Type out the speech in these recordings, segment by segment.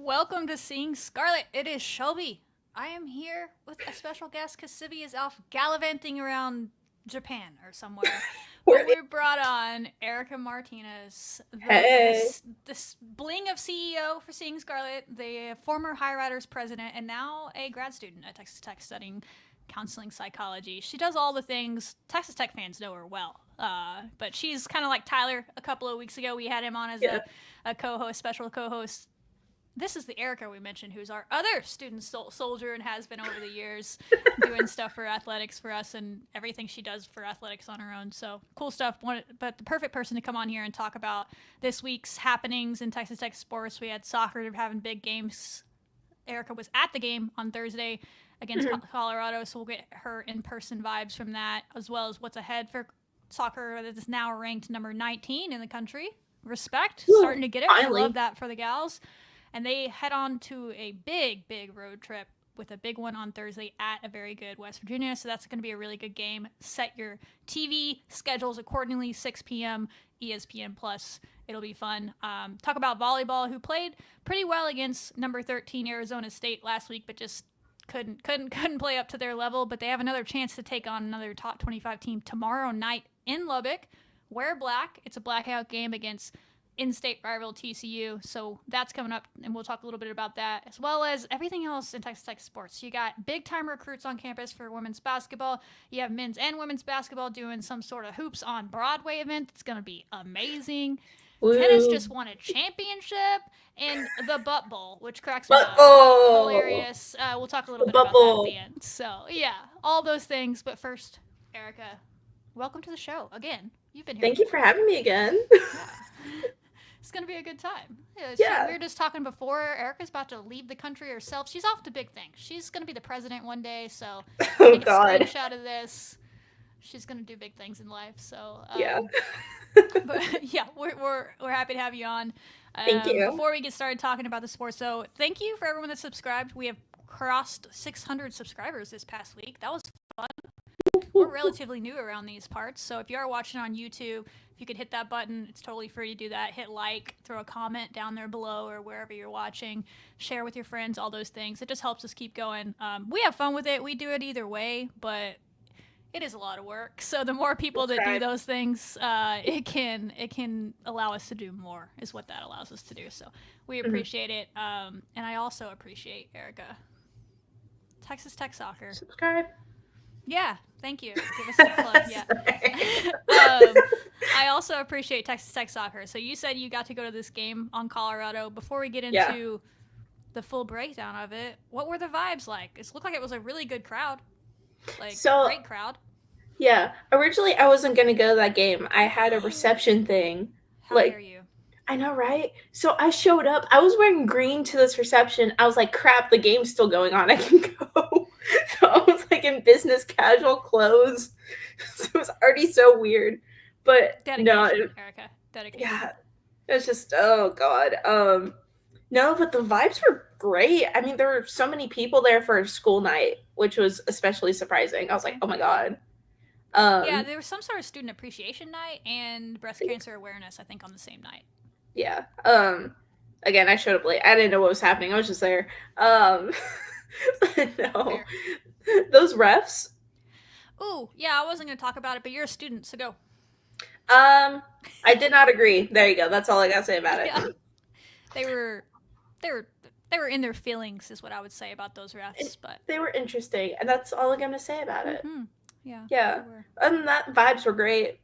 Welcome to Seeing Scarlet. It is Shelby. I am here with a special guest because Sibby is off gallivanting around Japan or somewhere. But we brought on Erica Martinez, Hey. this bling of CEO for Seeing Scarlet, the former High Riders president, and now a grad student at Texas Tech studying counseling psychology. She does all the things. Texas Tech fans know her well. But she's kind of like Tyler. A couple of weeks ago, we had him on as Yeah. a co-host, special co-host. This is the Erica we mentioned, who's our other student soldier and has been over the years doing stuff for athletics for us and everything she does for athletics on her own. So cool stuff. But the perfect person to come on here and talk about this week's happenings in Texas Tech sports. We had soccer having big games. Erica was at the game on Thursday against Colorado, so we'll get her in-person vibes from that, as well as what's ahead for soccer that is now ranked number 19 in the country. Respect, Woo, starting to get it. I finally. love that for the gals. And they head on to a big road trip with a big one on Thursday at a very good West Virginia. So that's going to be a really good game. Set your TV schedules accordingly, 6 p.m. ESPN Plus. It'll be fun. Talk about volleyball, who played pretty well against number 13 Arizona State last week, but just couldn't play up to their level. But they have another chance to take on another top 25 team tomorrow night in Lubbock. Wear black. It's a blackout game against in-state rival TCU. So that's coming up, and we'll talk a little bit about that, as well as everything else in Texas Tech sports. You got big-time recruits on campus for women's basketball. You have men's and women's basketball doing some sort of hoops on Broadway event. It's going to be amazing. Tennis Woo. just won a championship, and the Butt Bowl, which cracks me But up. oh, Hilarious. We'll talk a little the bit about that at the bubble. end. So, yeah, all those things. But first, Erica, welcome to the show again. You've been here Thank you for before. having me again. Yeah. It's gonna be a good time. Yeah, we Yeah. were just talking before. Erica's about to leave the country herself. She's off to big things. She's gonna be the president one day. So Oh take a God. screenshot of this. She's gonna do big things in life. So, Yeah. but yeah, we're happy to have you on. Thank you. Before we get started talking about the sports, so thank you for everyone that subscribed. We have crossed 600 subscribers this past week. That was fun. We're relatively new around these parts, so if you are watching on YouTube, if you could hit that button, it's totally free to do that. Hit like, throw a comment down there below or wherever you're watching, share with your friends, all those things. It just helps us keep going. We have fun with it. We do it either way, but it is a lot of work. So the more We'll people that do try. those things, it can allow us to do more. Is what that allows us to do. So we Mhm. appreciate it, and I also appreciate Erica. Texas Tech Soccer. Subscribe. Yeah, thank you. Give us a plug. Yeah. Sorry. I also appreciate Texas Tech Soccer. So you said you got to go to this game on Colorado. Before we get Yeah. into the full breakdown of it, what were the vibes like? It looked like it was a really good crowd, like So great crowd. yeah, originally I wasn't gonna go to that game. I had a reception thing. How dare Like, you? I know, right? So I showed up. I was wearing green to this reception. I was like, crap, the game's still going on. I can go. So I was like in business casual clothes. So it was already so weird. But no, Dedication, Erica. Dedication. yeah, it was just oh god. No, but the vibes were great. I mean, there were so many people there for a school night, which was especially surprising. I was like, oh my god. Yeah, Um, there was some sort of student appreciation night and I breast think cancer awareness, I think, on the same night. yeah. Again, I showed up late. I didn't know what was happening. I was just there. But no, Fair. those refs. Ooh, yeah, I wasn't going to talk about it, but you're a student, so go. Um, I did not agree. There you go. That's all I gotta say about Yeah, it. they were, they were, they were in their feelings, is what I would say about those refs. But They were interesting, and that's all I'm gonna say about it. mm-hmm. Yeah, they Yeah, were. and that vibes were great.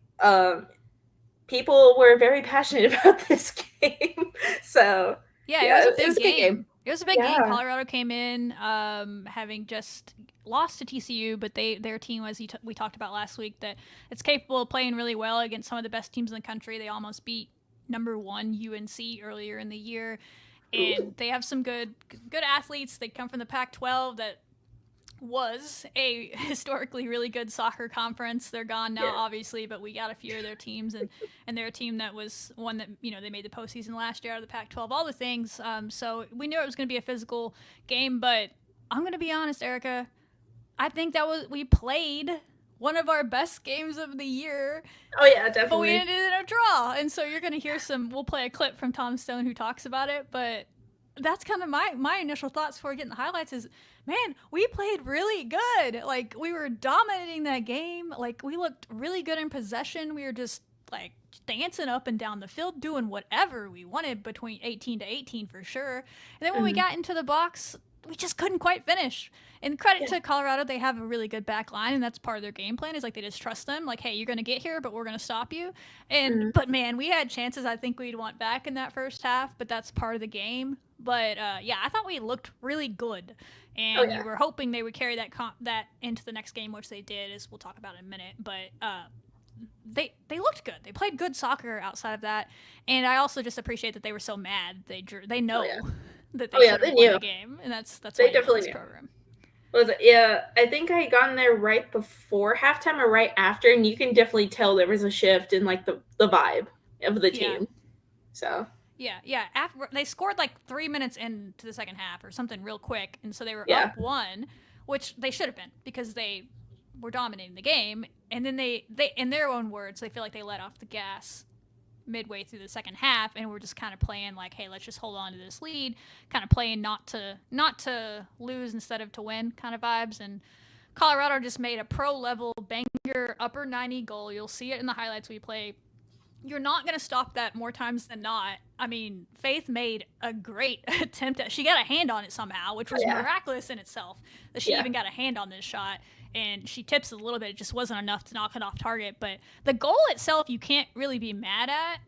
People were very passionate about this game, so Yeah, it yeah, was a it big was a good game. game. It was a big game. Yeah, Colorado came in having just lost to TCU, but their team, as we talked about last week, that it's capable of playing really well against some of the best teams in the country. They almost beat number one UNC earlier in the year, ooh, and they have some good athletes. They come from the Pac-12 that was a historically really good soccer conference. They're gone now, yeah, obviously, but we got a few of their teams, and they're a team that was one that they made the postseason last year out of the Pac-12. All the things. So we knew it was going to be a physical game, but I'm going to be honest, Erica. I think that we played one of our best games of the year, oh yeah, but we definitely. ended in a draw. And so you're going to hear some. We'll play a clip from Tom Stone who talks about it, but that's kind of my initial thoughts before getting the highlights is, man, we played really good. Like, we were dominating that game. Like, we looked really good in possession. We were just, like, dancing up and down the field, doing whatever we wanted between 18 to 18 for sure. And then when we got into the box, we just couldn't quite finish. And credit to Colorado, they have a really good back line, and that's part of their game plan is like they just trust them. Like, hey, you're going to get here, but we're going to stop you. And but man, we had chances I think we'd want back in that first half, but that's part of the game. But yeah, I thought we looked really good, and we were hoping they would carry that into the next game, which they did, as we'll talk about in a minute. But they looked good. They played good soccer outside of that, and I also just appreciate that they were so mad. They know that they should have won the game, and that's they why definitely this knew. program. Was it? Yeah, I think I had gotten there right before halftime or right after, and you can definitely tell there was a shift in like the vibe of the team. So yeah. After they scored like 3 minutes into the second half or something real quick, and so they were up 1, which they should have been because they were dominating the game. And then they in their own words, they feel like they let off the gas midway through the second half, and we're just kind of playing like, hey, let's just hold on to this lead, kind of playing not to lose instead of to win kind of vibes. And Colorado just made a pro level banger upper 90 goal. You'll see it in the highlights we play. You're not going to stop that more times than not. I mean, Faith made a great attempt she got a hand on it somehow, which was miraculous in itself that she even got a hand on this shot. And she tips it a little bit. It just wasn't enough to knock it off target. But the goal itself, you can't really be mad at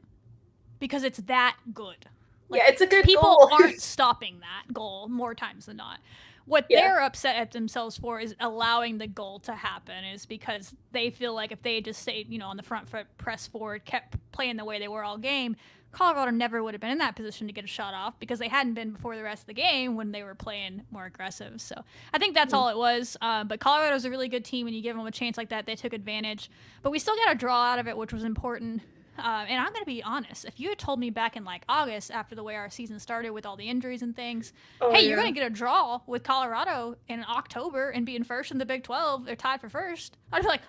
because it's that good. Like, it's a good people goal. People aren't stopping that goal more times than not. What they're upset at themselves for is allowing the goal to happen, is because they feel like if they just stayed, on the front foot, press forward, kept playing the way they were all game, Colorado never would have been in that position to get a shot off because they hadn't been before the rest of the game when they were playing more aggressive. So I think that's all it was. But Colorado's a really good team. When you give them a chance like that, they took advantage. But we still got a draw out of it, which was important. And I'm going to be honest. If you had told me back in like August, after the way our season started with all the injuries and things, you're going to get a draw with Colorado in October and being first in the Big 12, they're tied for first, I'd be like,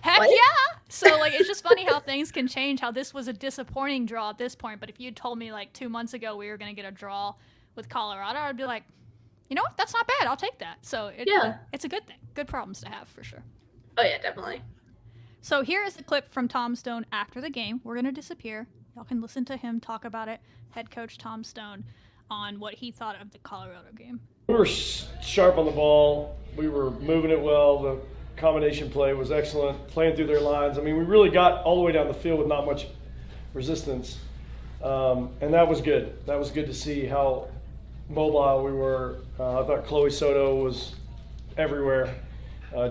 heck yeah! So, like, it's just funny how things can change, how this was a disappointing draw at this point. But if you had told me, like, 2 months ago we were going to get a draw with Colorado, I'd be like, you know what? That's not bad. I'll take that. So, it's a good thing. Good problems to have, for sure. Oh, yeah, definitely. So here is the clip from Tom Stone after the game. We're going to disappear. Y'all can listen to him talk about it, head coach Tom Stone, on what he thought of the Colorado game. We were sharp on the ball. We were moving it well. The combination play was excellent, playing through their lines. I mean, we really got all the way down the field with not much resistance, and that was good. That was good to see how mobile we were. I thought Chloe Soto was everywhere.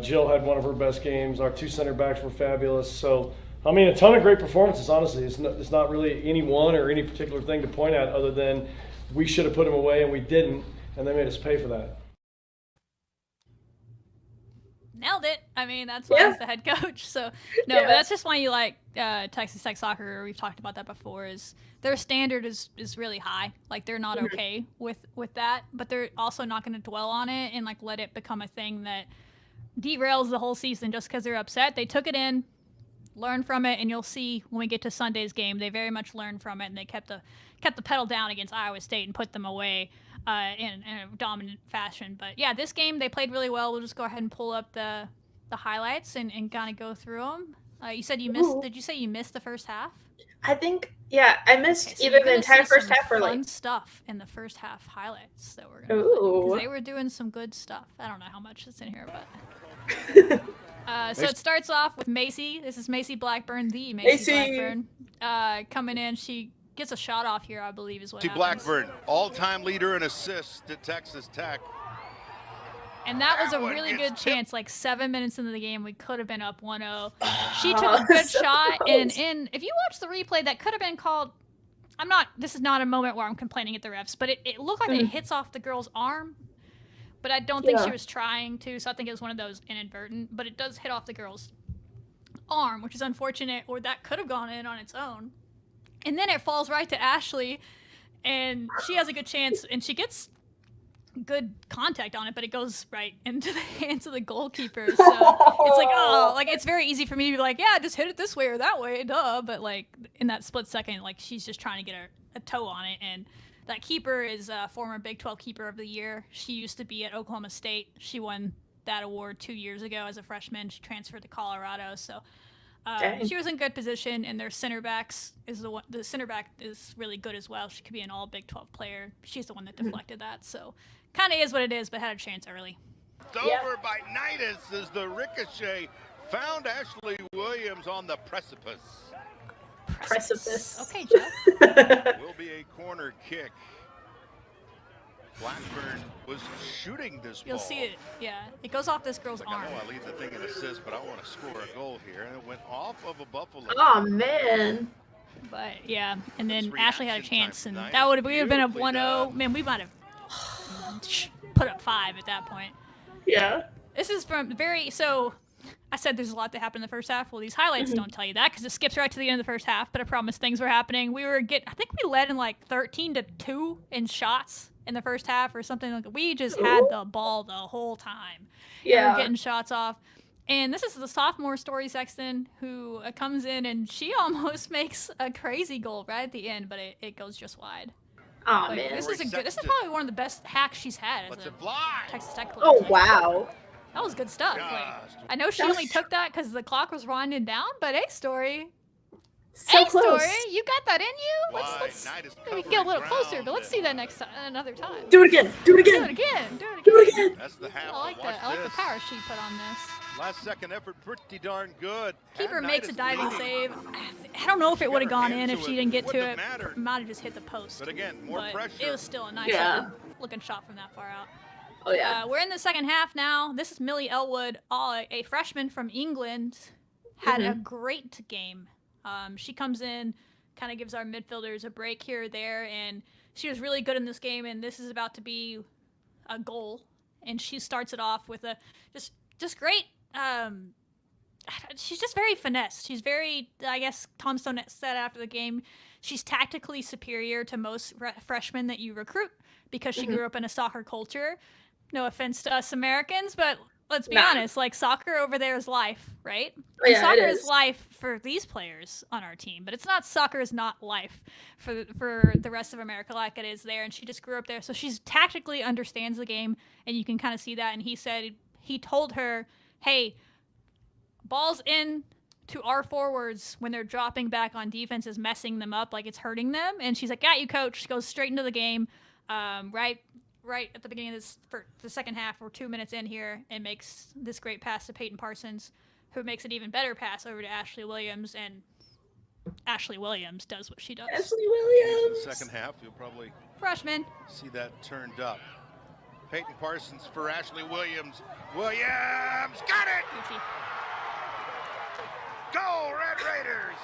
Jill had one of her best games. Our 2 center backs were fabulous. So, I mean, a ton of great performances, honestly. It's not really any one or any particular thing to point at other than we should have put them away and we didn't, and they made us pay for that. Nailed it. I mean, that's why he's the head coach. So, no, but that's just why you like Texas Tech soccer. We've talked about that before. Is their standard is really high. Like, they're not okay with that, but they're also not going to dwell on it and, like, let it become a thing that derails the whole season just because they're upset. They took it in, learned from it, and you'll see when we get to Sunday's game, they very much learned from it, and they kept the pedal down against Iowa State and put them away in a dominant fashion. But yeah, this game they played really well. We'll just go ahead and pull up the highlights and kind of go through them. You said you missed. Did you say you missed the first half? I think, I missed either the entire first half or fun like stuff in the first half highlights that we're gonna because they were doing some good stuff. I don't know how much is in here, but so it starts off with Macy. This is Macy Blackburn, the Macy Blackburn, coming in. She gets a shot off here, I believe, is what happens. Blackburn, all-time leader in assists at Texas Tech. And that was a really good chance. Like 7 minutes into the game, we could have been up 1-0. She took a good shot, and if you watch the replay, that could have been called. This is not a moment where I'm complaining at the refs, but it looked like it hits off the girl's arm. But I don't think she was trying to, so I think it was one of those inadvertent. But it does hit off the girl's arm, which is unfortunate, or that could have gone in on its own. And then it falls right to Ashley, and she has a good chance, and she gets good contact on it, but it goes right into the hands of the goalkeeper. So it's like, it's very easy for me to be like, yeah, just hit it this way or that way, duh. But like in that split second, like she's just trying to get a toe on it, and That keeper is a former Big 12 Keeper of the Year. She used to be at Oklahoma State. She won that award 2 years ago as a freshman. She transferred to Colorado, so she was in good position. And their center backs is the center back is really good as well. She could be an all Big 12 player. She's the one that deflected that, so kind of is what it is, but had a chance early. Over by Nidus as the ricochet found Ashley Williams on the precipice. Precipice. Okay, Jeff. Will be a corner kick. Blackburn was shooting this ball. You'll see it. Yeah, it goes off this girl's arm. I know I lead the thing in assists, but I want to score a goal here, and it went off of a Buffalo. Oh man. But yeah, and then That's Ashley had a reaction chance, time and tonight. that would have been a Beautifully 1-0. done. Man, we might have put up 5 at that point. Yeah. This is from so I said there's a lot that happened in the first half. Well, these highlights don't tell you that because it skips right to the end of the first half, but I promise things were happening. I think we led in like 13-2 in shots in the first half or something. Like we just had the ball the whole time. Yeah. We were getting shots off. And this is the sophomore Story Sexton who comes in and she almost makes a crazy goal right at the end, but it goes just wide. Oh Like, man. this is probably one of the best hacks she's had as Let's a it fly. Texas Tech player. Oh wow. That was good stuff. Like, Just I know she only took that because the clock was winding down, but hey, Story. So Hey, close. Story, you got that in you? Wide, Let's Nidus maybe covering get a little closer, ground. but let's see that next time, another time. Do it again. Do it Do it again. again. Do it again. Do it again. That's the half. I like Watch that. I like the this. power she put on this. Last second effort, pretty darn good. Keeper Had makes a Nidus diving leading. save. I don't know if it would have gone in if she didn't get to Wouldn't it. have mattered. Might have just hit the post. But again, more But pressure. it was still a nice looking shot from that far out. Oh yeah. We're in the second half now. This is Millie Elwood, a freshman from England, had a great game. She comes in, kind of gives our midfielders a break here or there, and she was really good in this game, and this is about to be a goal. And she starts it off with a just great. She's just very finesse. She's very, I guess Tom Stone said after the game, she's tactically superior to most freshmen that you recruit because she grew up in a soccer culture. No offense to us Americans, but let's be honest, like soccer over there is life, right? Oh, yeah, soccer it is life for these players on our team, but it's not soccer is not life for the rest of America like it is there. And she just grew up there, so she's tactically understands the game, and you can kind of see that. And he told her, "Hey, balls in to our forwards when they're dropping back on defense is messing them up, like it's hurting them." And she's like, "Got you, coach." She goes straight into the game, right at the beginning of this for the second half. We're 2 minutes in here and makes this great pass to Peyton Parsons, who makes an even better pass over to Ashley Williams, and Ashley Williams does what she does. Ashley In Williams. the second half, you'll probably Freshman. see that turned up. Peyton Parsons for Ashley Williams. Williams got it! Gucci. Go, Red Raiders!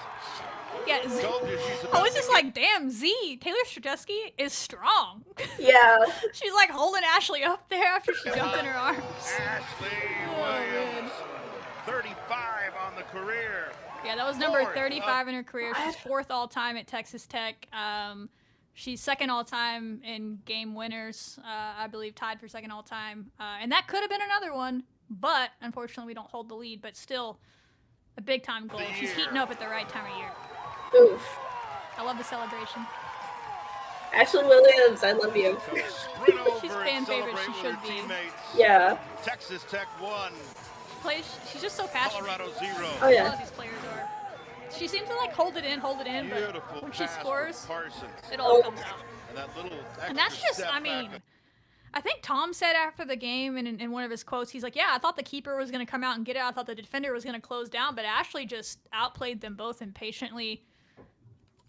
Yeah. Told you she's I about was to just get- like, damn, Taylor Strzelecki is strong. Yeah. She's like holding Ashley up there after she jumped in her arms. Ashley man. Williams, 35 on the career. Yeah, that was number Fourth 35 in her career. She's 4th all-time at Texas Tech. She's 2nd all-time in game winners, I believe, tied for 2nd all-time. And that could have been another one, but unfortunately we don't hold the lead. But still, a big-time goal. She's heating up at the right time of year. Oof. I love the celebration. Ashley Williams, I love you. Come sprint over She's and fan favorite, celebrate she with should her be. teammates. Yeah. Texas Tech 1, She's just so passionate. Colorado 0. Oh, A yeah. lot of these players are. She seems to like hold it in, Beautiful but when she pass scores, from Parsons. it all comes out. And that little And that's extra just, step I mean, back. I think Tom said after the game in one of his quotes, he's like, yeah, I thought the keeper was going to come out and get it. I thought the defender was going to close down, but Ashley just outplayed them both and patiently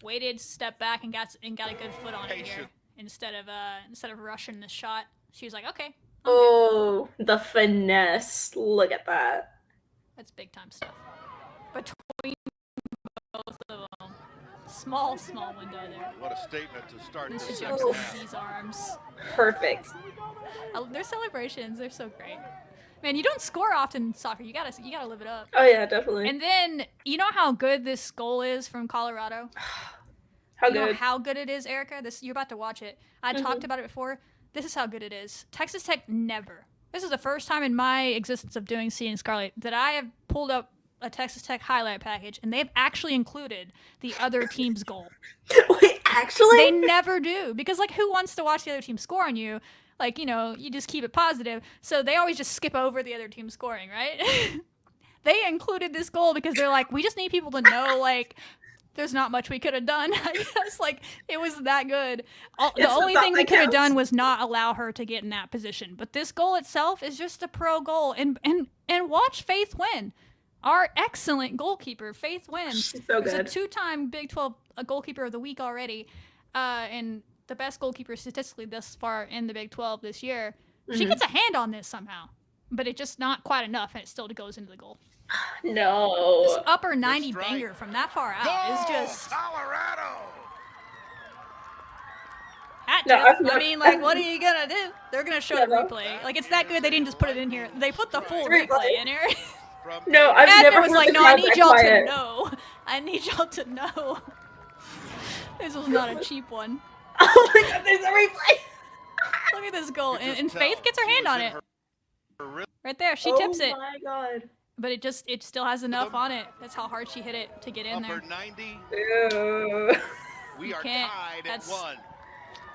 waited, stepped back, and got a good foot on it here Patient. instead of rushing the shot. She was like, okay, Oh, the finesse. Look at that. that's big time stuff. Between both of them, small window there. What a statement to start And the she second jumps into half. these arms. Perfect. Their celebrations, they're so great. Man, you don't score often in soccer. You gotta live it up. Oh yeah, definitely. And then you know how good this goal is from Colorado. How You know good. how good it is, Erica. You're about to watch it. I talked about it before. This is how good it is. Texas Tech never. This is the first time in my existence of doing Seeing Scarlet that I have pulled up a Texas Tech highlight package, and they've actually included the other team's goal. Wait, Actually? They never do. Because, like, who wants to watch the other team score on you? Like, you know, you just keep it positive. So they always just skip over the other team scoring, right? They included this goal because they're like, we just need people to know, like, there's not much we could have done. I guess, like, it was that good. The only thing we could have done was not allow her to get in that position. But this goal itself is just a pro goal. And watch Faith win. Our excellent goalkeeper, Faith Wynn. She's so good. She's a 2-time Big 12 goalkeeper of the week already. And the best goalkeeper statistically thus far in the Big 12 this year. She gets a hand on this somehow. But it's just not quite enough, and it still goes into the goal. No. This upper 90 banger from that far out is just... Colorado! I mean, like, what are you going to do? They're going to show the replay. Like, it's that good they didn't just put it in here. They put the full replay in here. No, I've never was heard like, the no, I crowd need that y'all quiet. to know. I need y'all to know. This was not a cheap one. Oh my god, there's a replay. Look at this goal. And Faith gets her hand on it. Right there. She tips it. Oh my god. But it still has enough on it. That's how hard she hit it to get in there. Upper 90. Ew. We are can't- tied at that's 1.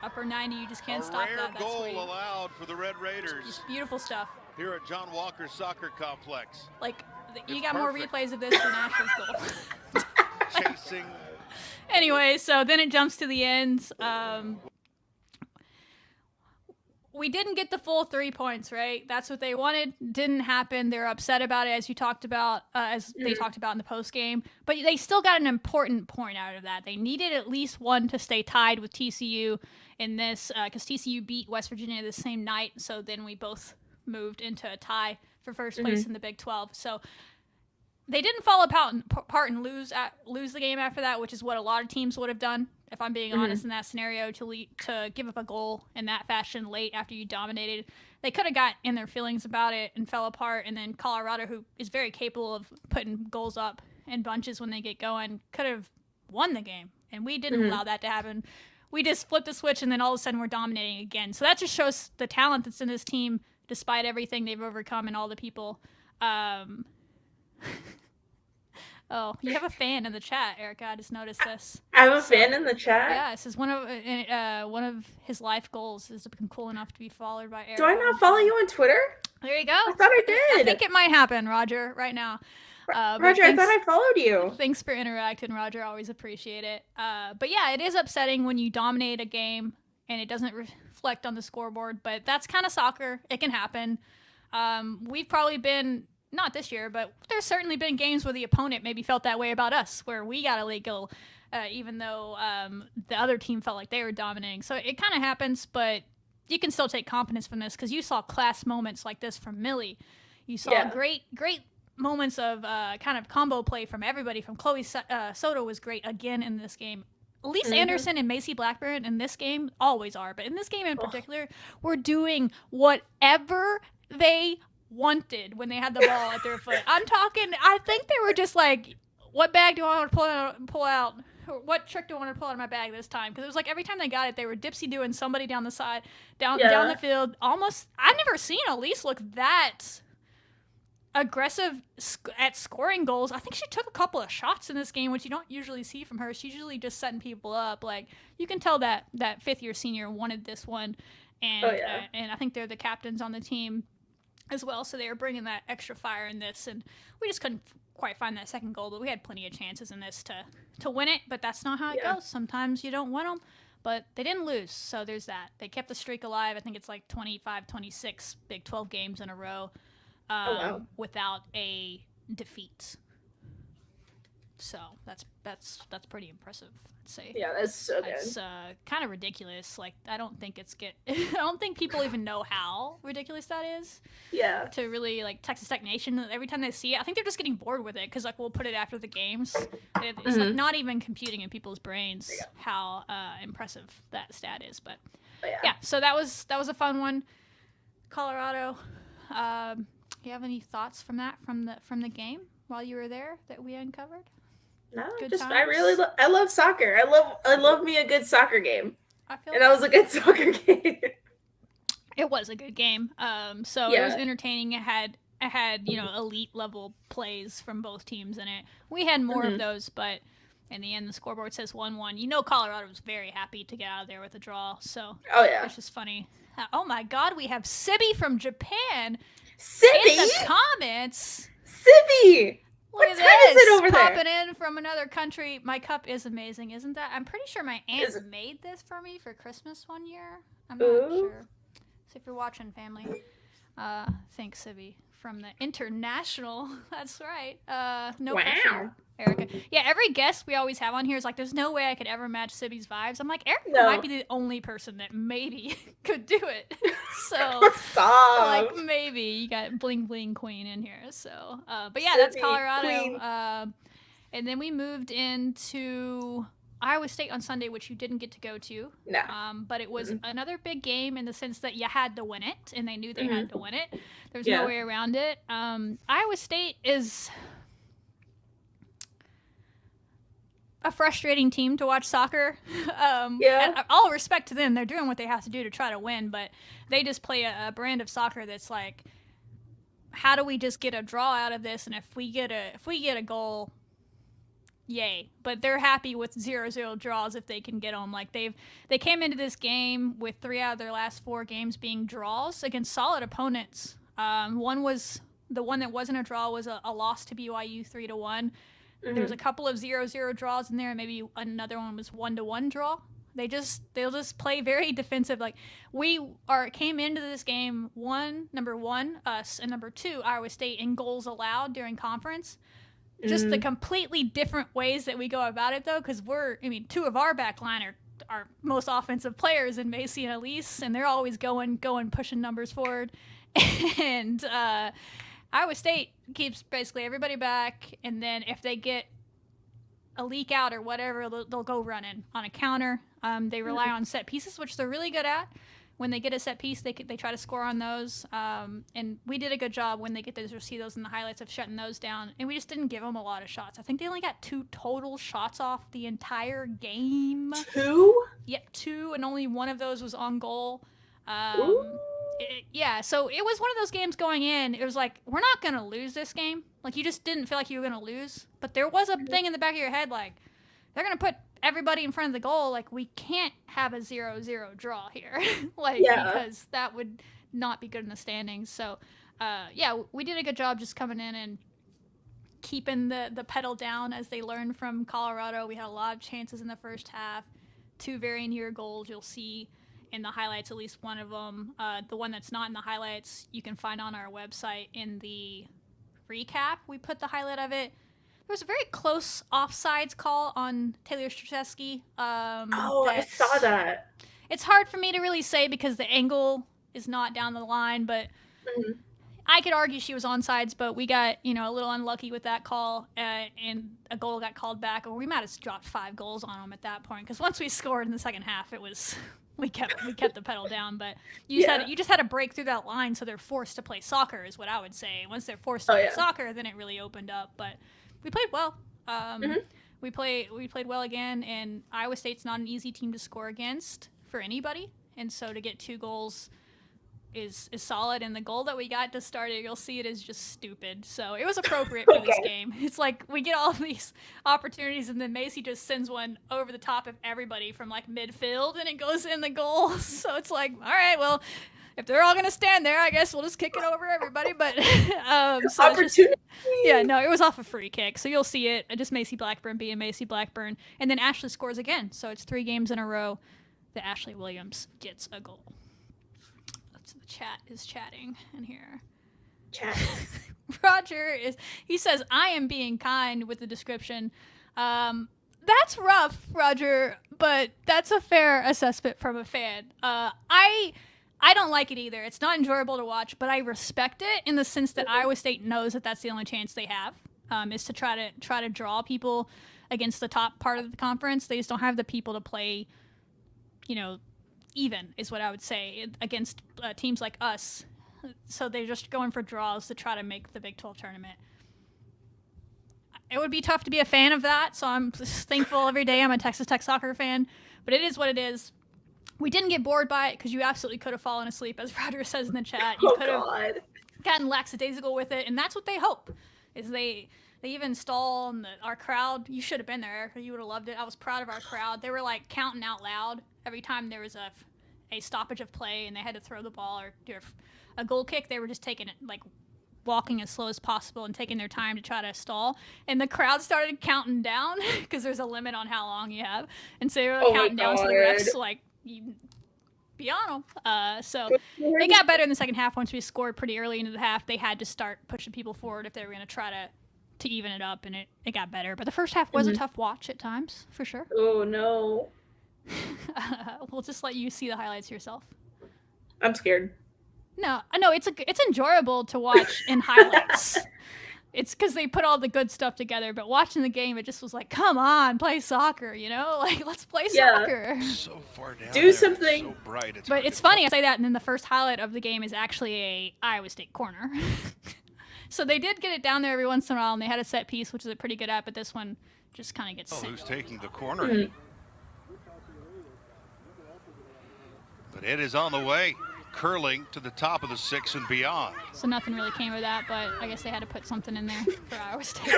Upper 90, you just can't A stop rare that. That's goal sweet. allowed for the Red Raiders Just beautiful stuff. here at John Walker Soccer Complex. Like, you It's got more perfect. replays of this than Ashley's goal. Chasing. Anyway, so then it jumps to the end. We didn't get the full 3 points, right? That's what they wanted. Didn't happen. They're upset about it, as you talked about, as they talked about in the post game. But they still got an important point out of that. They needed at least one to stay tied with TCU in this, because TCU beat West Virginia the same night. So then we both moved into a tie for first place in the Big 12. So they didn't fall apart and lose the game after that, which is what a lot of teams would have done, if I'm being honest, in that scenario, to give up a goal in that fashion late after you dominated. They could have got in their feelings about it and fell apart, and then Colorado, who is very capable of putting goals up in bunches when they get going, could have won the game, and we didn't allow that to happen. We just flipped the switch, and then all of a sudden we're dominating again. So that just shows the talent that's in this team, despite everything they've overcome and all the people. Oh, you have a fan in the chat, Erica. I just noticed this. I have a fan in the chat. Yeah, it says one of his life goals is to become cool enough to be followed by Erica. Do I not follow you on Twitter? There you go. I thought I did. I think it might happen, Roger, right now. But Roger, I thanks- thought I followed you. Thanks for interacting, Roger. Always appreciate it. But yeah, it is upsetting when you dominate a game and it doesn't reflect on the scoreboard. But that's kind of soccer. It can happen. We've probably been, not this year, but there's certainly been games where the opponent maybe felt that way about us, where we got a late goal, even though the other team felt like they were dominating. So it kind of happens, but you can still take confidence from this because you saw class moments like this from Millie. You saw great moments of kind of combo play from everybody. From Chloe Soto was great again in this game. Elise Anderson and Macy Blackburn in this game always are, but in this game in particular, were doing whatever they wanted when they had the ball at their foot. I'm talking, I think they were just like, what bag do I want to pull out? Or what trick do I want to pull out of my bag this time? Because it was like every time they got it, they were dipsy doing somebody down the side, down the field. Almost, I've never seen Elise look that aggressive at scoring goals. I think she took a couple of shots in this game, which you don't usually see from her. She's usually just setting people up. Like, you can tell that fifth-year senior wanted this one, and and I think they're the captains on the team as well, so they were bringing that extra fire in this, and we just couldn't quite find that second goal, but we had plenty of chances in this to win it, but that's not how it goes. Sometimes you don't win them, but they didn't lose, so there's that. They kept the streak alive. I think it's like 25, 26 Big 12 games in a row without a defeat. So that's pretty impressive, I'd say. Yeah, that's so good. It's kind of ridiculous. Like, I don't think I don't think people even know how ridiculous that is. Yeah. To really, like, Texas Tech Nation, every time they see it, I think they're just getting bored with it because, like, we'll put it after the games. It's like not even computing in people's brains how impressive that stat is. But yeah, so that was a fun one. Colorado. You have any thoughts from the game while you were there that we uncovered? No, Good just times? I love soccer. I love me a good soccer game. I feel And that was a good soccer game. It was a good game. So it was entertaining. It had elite level plays from both teams in it. We had more of those, but In the end, the scoreboard says 1-1. You know Colorado was very happy to get out of there with a draw, so Oh, yeah. it's just funny. Oh my God, we have Sibby from Japan Sibby? in the comments. Sibby! Look What at time is this, it over there? popping in from another country. My cup is amazing, isn't that? I'm pretty sure my aunt made this for me for Christmas one year. I'm not sure. So if you're watching, family, thanks, Sibby, from the international. That's right. No pressure, Erica. Yeah, every guest we always have on here is like, there's no way I could ever match Sibby's vibes. I'm like, Erica might be the only person that maybe could do it. So, Stop. like, maybe you got bling bling queen in here. So, but yeah, that's Sibby, Colorado. queen. And then we moved into Iowa State on Sunday, which you didn't get to go to. No. But it was another big game in the sense that you had to win it, and they knew they had to win it. There was no way around it. Iowa State is a frustrating team to watch soccer. And all respect to them, they're doing what they have to do to try to win, but they just play a brand of soccer that's like, how do we just get a draw out of this? And if we get a goal, yay. But they're happy with 0-0 draws if they can get them. Like they came into this game with 3 out of their last 4 games being draws against solid opponents. One was the one that wasn't a draw was a loss to BYU 3-1. There was a couple of 0-0 draws in there, and maybe another one was 1-1 draw. They'll just play very defensive. Like came into this game number one, us, and number 2, Iowa State in goals allowed during conference. Just the completely different ways that we go about it, though, because 2 of our back line are our most offensive players in Macy and Elise, and they're always going, pushing numbers forward. And Iowa State keeps basically everybody back, and then if they get a leak out or whatever, they'll go running on a counter. They rely on set pieces, which they're really good at. When they get a set piece, they try to score on those. And we did a good job when they get to see those in the highlights of shutting those down. And we just didn't give them a lot of shots. I think they only got 2 total shots off the entire game. 2? Yep, 2, and only one of those was on goal. So it was one of those games going in. It was like, we're not going to lose this game. Like, you just didn't feel like you were going to lose. But there was a thing in the back of your head, like, they're going to put everybody in front of the goal. Like, we can't have a 0-0 draw here. Because that would not be good in the standings. So, we did a good job just coming in and keeping the pedal down as they learned from Colorado. We had a lot of chances in the first half. 2 very near goals. You'll see in the highlights, at least one of them. The one that's not in the highlights, you can find on our website in the recap. We put the highlight of it. There was a very close offsides call on Taylor Strzeski. I saw that. It's hard for me to really say because the angle is not down the line, but I could argue she was onsides, but we got, a little unlucky with that call, and a goal got called back, or we might have dropped 5 goals on them at that point, because once we scored in the second half, it was... We kept the pedal down, but you just had to break through that line, so they're forced to play soccer, is what I would say. Once they're forced to play soccer, then it really opened up. But we played well. We played well again, and Iowa State's not an easy team to score against for anybody, and so to get 2 goals is solid. And the goal that we got to start it, you'll see it is just stupid. So it was appropriate for this game. It's like we get all these opportunities, and then Macy just sends one over the top of everybody from like midfield, and it goes in the goal. So it's like, all right, well, if they're all gonna stand there, I guess we'll just kick it over everybody. But so opportunity. It was off a free kick. So you'll see it. Just Macy Blackburn being Macy Blackburn, and then Ashley scores again. So it's 3 games in a row that Ashley Williams gets a goal. The chat is chatting in here. Chat. Roger he says, I am being kind with the description. That's rough, Roger, but that's a fair assessment from a fan. I don't like it either. It's not enjoyable to watch, but I respect it in the sense that Iowa State knows that that's the only chance they have, is to try to draw people against the top part of the conference. They just don't have the people to play, even is what I would say against teams like us. So they're just going for draws to try to make the Big 12 tournament. It would be tough to be a fan of that, so I'm just thankful every day I'm a Texas Tech soccer fan, but it is what it is. We didn't get bored by it because you absolutely could have fallen asleep, as Roger says in the chat. You could have gotten lackadaisical with it, and that's what they hope, is they They even stall, and our crowd, you should have been there, Erica. You would have loved it. I was proud of our crowd. They were like counting out loud every time there was a stoppage of play and they had to throw the ball or do a goal kick. They were just taking it, like walking as slow as possible and taking their time to try to stall. And the crowd started counting down because there's a limit on how long you have. And so they were counting down, so the refs like, you be on them. So they got better in the second half. Once we scored pretty early into the half, they had to start pushing people forward if they were going to try to even it up, and it got better. But the first half was a tough watch at times, for sure. Oh, no. We'll just let you see the highlights yourself. I'm scared. No, it's enjoyable to watch in highlights. It's because they put all the good stuff together, but watching the game, it just was like, come on, play soccer, you know? Like, let's play soccer. So far down Do there, something. so bright, But it's funny I say that, and then the first highlight of the game is actually a Iowa State corner. So they did get it down there every once in a while, and they had a set piece, which is a pretty good at, but this one just kind of gets sent. Who's taking the corner? But it is on the way, curling to the top of the 6 and beyond. So nothing really came of that, but I guess they had to put something in there for Iowa State.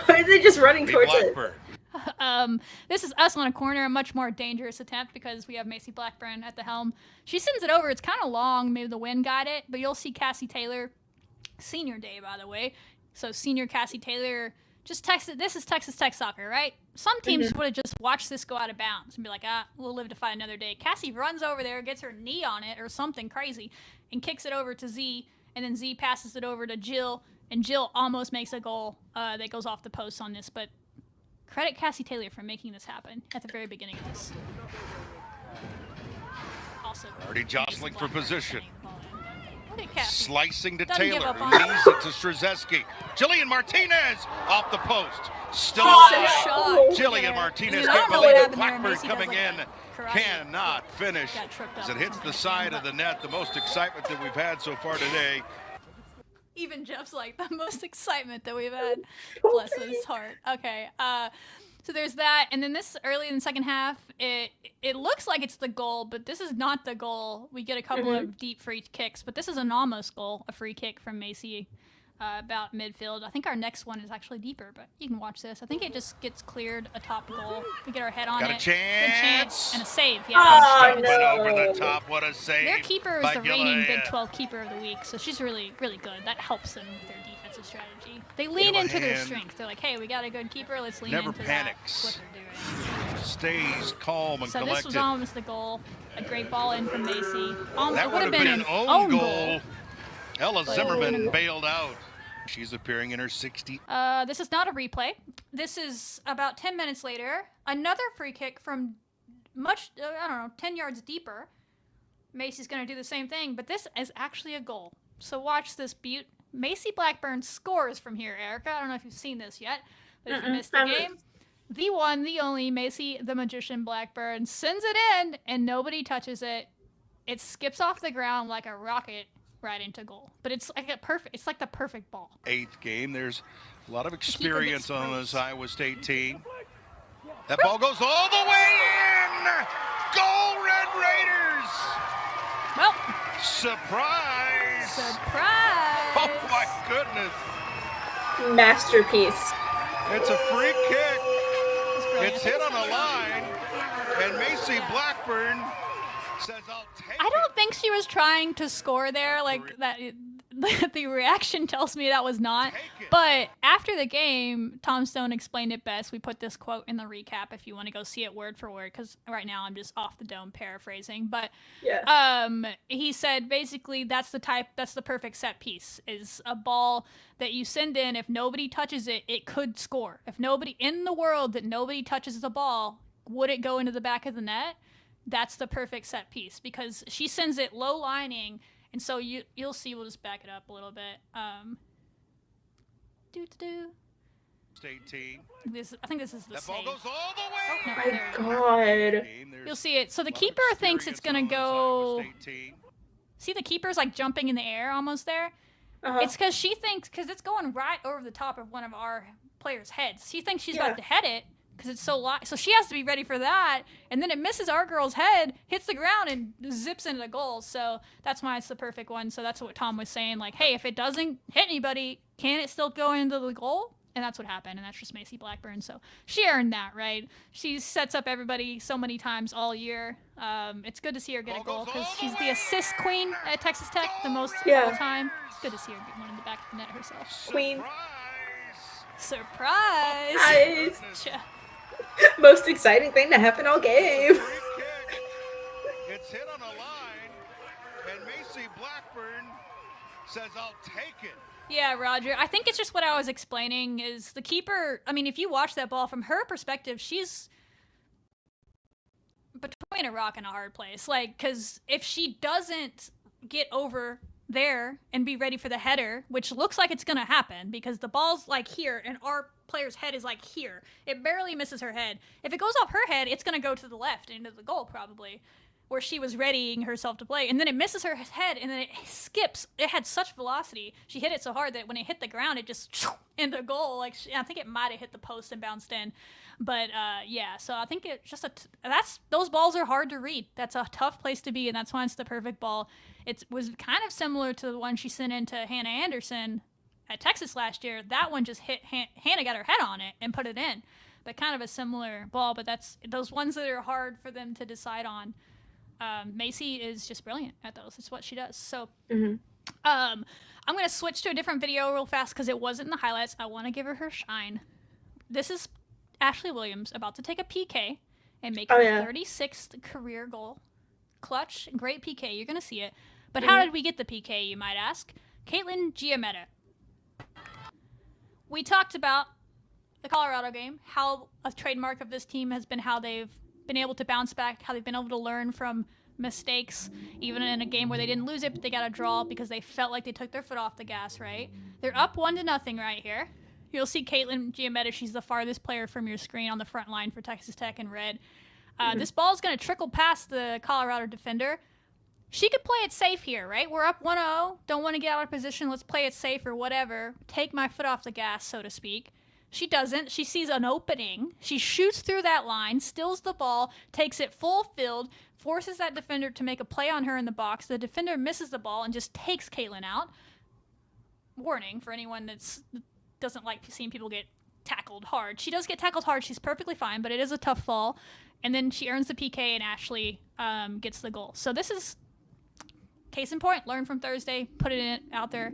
Why are they just running Big towards it? Blackbird. This is us on a corner, a much more dangerous attempt because we have Macy Blackburn at the helm. She sends it over. It's kind of long. Maybe the wind got it, but you'll see Cassie Taylor, senior day, by the way. So senior Cassie Taylor just texted, this is Texas Tech soccer, right? Some teams would have just watched this go out of bounds and be like, we'll live to fight another day. Cassie runs over there, gets her knee on it or something crazy, and kicks it over to Z, and then Z passes it over to Jill, and Jill almost makes a goal that goes off the post on this, but credit Cassie Taylor for making this happen at the very beginning of this. Also, Already jostling for position. Look at Cassie. Slicing to Doesn't give Taylor, up who on leaves it to Strzeski. Jillian Martinez off the post. Still Oh, alive. shot. Jillian Martinez I can't don't know believe what it. happened there. Blackbird Macy does coming like in. a karate. Cannot finish Got tripped up as it or hits the something. side of the net. The most excitement that we've had so far today. Even Jeff's like, the most excitement that we've had. Bless his heart. Okay. So there's that. And then this early in the second half, it looks like it's the goal, but this is not the goal. We get a couple of deep free kicks, but this is an almost goal, a free kick from Macy about midfield. I think our next one is actually deeper, but you can watch this. I think it just gets cleared atop goal. We get our head on Got a it. chance. Good chance. And a save. Oh, Yeah. Went over the top. What a save. Their keeper is by the reigning Gillian. Big 12 keeper of the week, so she's really, really good. That helps them with their defensive strategy. They lean into their Gillian strength. They're like, hey, we got a good keeper. Let's lean never into panics. that. What they're doing. Stays calm and So collected. this was almost the goal. A great ball in from Macy. That It would have been an own goal. Ella Zimmerman bailed out. She's appearing in her 60th. This is not a replay. This is about 10 minutes later. Another free kick from 10 yards deeper. Macy's going to do the same thing, but this is actually a goal. So watch this beaut. Macy Blackburn scores from here, Erica. I don't know if you've seen this yet, but if you missed the game, the one, the only Macy the Magician Blackburn sends it in, and nobody touches it. It skips off the ground like a rocket right into goal. But it's like it's like the perfect ball. 8th game. There's a lot of keeper experience gets on raised. this Iowa State team. That ball goes all the way in. Goal, Red Raiders. Well, Surprise. surprise! Oh my goodness. Masterpiece. It's a free kick. It's brilliant. It's hit on the line. And Macy Blackburn says, I'll take I don't think she was trying to score there, like that. The reaction tells me that was not. Take it. But after the game, Tom Stone explained it best. We put this quote in the recap if you want to go see it word for word, because right now I'm just off the dome paraphrasing. But Yeah. he said basically that's the perfect set piece, is a ball that you send in. If nobody touches it, it could score. If nobody in the world that nobody touches the ball, would it go into the back of the net? That's the perfect set piece, because she sends it low lining, and so you'll see. We'll just back it up a little bit. State team. I think this is the That ball save. goes all the way. No, My there it is. God. There's You'll see it. So the a lot of keeper thinks it's gonna experience on go. this Iowa State team. See, the keeper's like jumping in the air almost there. It's because she thinks, because it's going right over the top of one of our players' heads. She thinks she's about to head it because it's so light. So she has to be ready for that. And then it misses our girl's head, hits the ground, and zips into the goal. So that's why it's the perfect one. So that's what Tom was saying. Like, hey, if it doesn't hit anybody, can it still go into the goal? And that's what happened, and that's just Macy Blackburn. So she earned that, right? She sets up everybody so many times all year. It's good to see her get a goal because she's the assist queen at Texas Tech, the most of all time. It's good to see her get one in the back of the net herself. Queen. Surprise! Nice. Most exciting thing to happen all game. It's hit on a line, and Macy Blackburn says, "I'll take it." Yeah, Roger. I think it's just what I was explaining is the keeper. I mean, if you watch that ball from her perspective, she's between a rock and a hard place. Like, because if she doesn't get over there and be ready for the header, which looks like it's going to happen because the ball's like here and our player's head is like here. It barely misses her head. If it goes off her head, it's going to go to the left into the goal probably, where she was readying herself to play. And then it misses her head and then it skips. It had such velocity. She hit it so hard that when it hit the ground, it just into goal. Like I think it might have hit the post and bounced in. But yeah, so I think it's just those balls are hard to read. That's a tough place to be, and that's why it's the perfect ball. It was kind of similar to the one she sent into Hannah Anderson at Texas last year. That one just hit Hannah got her head on it and put it in. But kind of a similar ball, but that's those ones that are hard for them to decide on. Macy is just brilliant at those. It's what she does. So I'm going to switch to a different video real fast because it wasn't in the highlights. I want to give her shine. This is Ashley Williams about to take a PK and make her 36th career goal. Clutch, great PK. You're going to see it. But how did we get the PK, you might ask? Caitlin Giametta. We talked about the Colorado game, how a trademark of this team has been how they've been able to bounce back, how they've been able to learn from mistakes, even in a game where they didn't lose it, but they got a draw because they felt like they took their foot off the gas, right? They're up 1-0 right here. You'll see Caitlin Giametta. She's the farthest player from your screen on the front line for Texas Tech in red. This ball is going to trickle past the Colorado defender. She could play it safe here, right? We're up 1-0. Don't want to get out of position. Let's play it safe or whatever. Take my foot off the gas, so to speak. She doesn't. She sees an opening. She shoots through that line, steals the ball, takes it full field, forces that defender to make a play on her in the box. The defender misses the ball and just takes Caitlin out. Warning for anyone that doesn't like seeing people get tackled hard. She does get tackled hard. She's perfectly fine, but it is a tough fall. And then she earns the PK and Ashley gets the goal. So this is case in point. Learn from Thursday, put it out there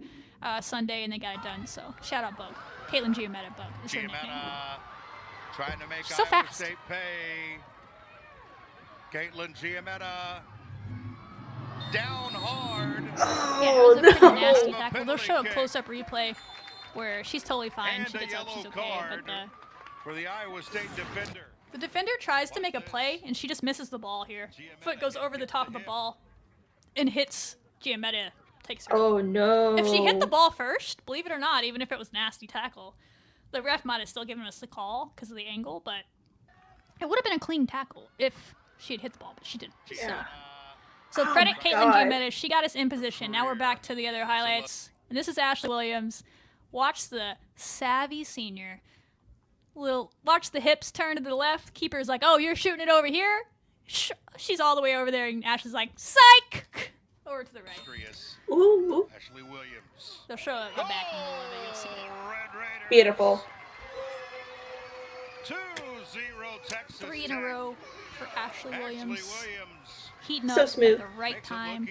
Sunday, and they got it done. So shout out Bug. Caitlin Giametta Bug is her nickname. Trying to make so Iowa fast. State pay. Caitlin Giametta down hard. Yeah, it was a pretty nasty tackle. They'll show a close-up replay where she's totally fine. And She gets a up, she's yellow okay. card But for the Iowa State defender. the defender tries to make a play, and she just misses the ball here. Foot goes over the top of the ball and hits Giametta. Takes her. Oh, no. If she hit the ball first, believe it or not, even if it was nasty tackle, the ref might have still given us the call because of the angle, but it would have been a clean tackle if she had hit the ball, but she didn't. Yeah. So credit Caitlin God. Giametta. She got us in position. Now we're back to the other highlights. And this is Ashley Williams. Watch the savvy senior. Watch the hips turn to the left. Keeper's like, oh, you're shooting it over here? She's all the way over there, and Ashley's like, psych! Over to the right. Ooh. Ashley Williams. They'll show it back in the middle of it. You'll see it. Red Raiders. Beautiful. 2-0 Texas 3 in a row for Ashley Williams. Heating So up smooth. at the right time.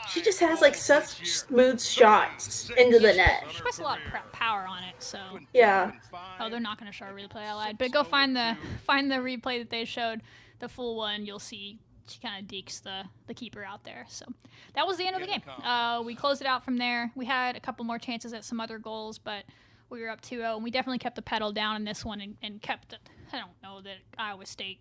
She just has like such smooth shots into the net. She puts a lot of power on it, so. Yeah. Oh, they're not going to show a replay. I lied. But go find the replay that they showed, the full one. You'll see she kind of dekes the keeper out there. So that was the end of the game. We closed it out from there. We had a couple more chances at some other goals, but we were up 2-0, and we definitely kept the pedal down in this one and kept it. I don't know that Iowa State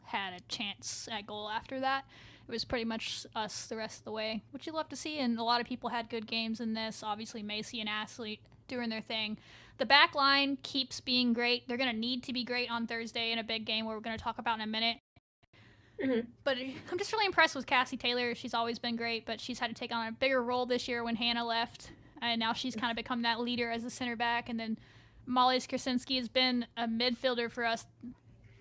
had a chance at goal after that. It was pretty much us the rest of the way, which you love to see, and a lot of people had good games in this. Obviously, Macy and Ashley doing their thing. The back line keeps being great. They're going to need to be great on Thursday in a big game where we're going to talk about in a minute. Mm-hmm. But I'm just really impressed with Cassie Taylor. She's always been great, but she's had to take on a bigger role this year when Hannah left, and now she's kind of become that leader as the center back. And then Molly Skrasinski has been a midfielder for us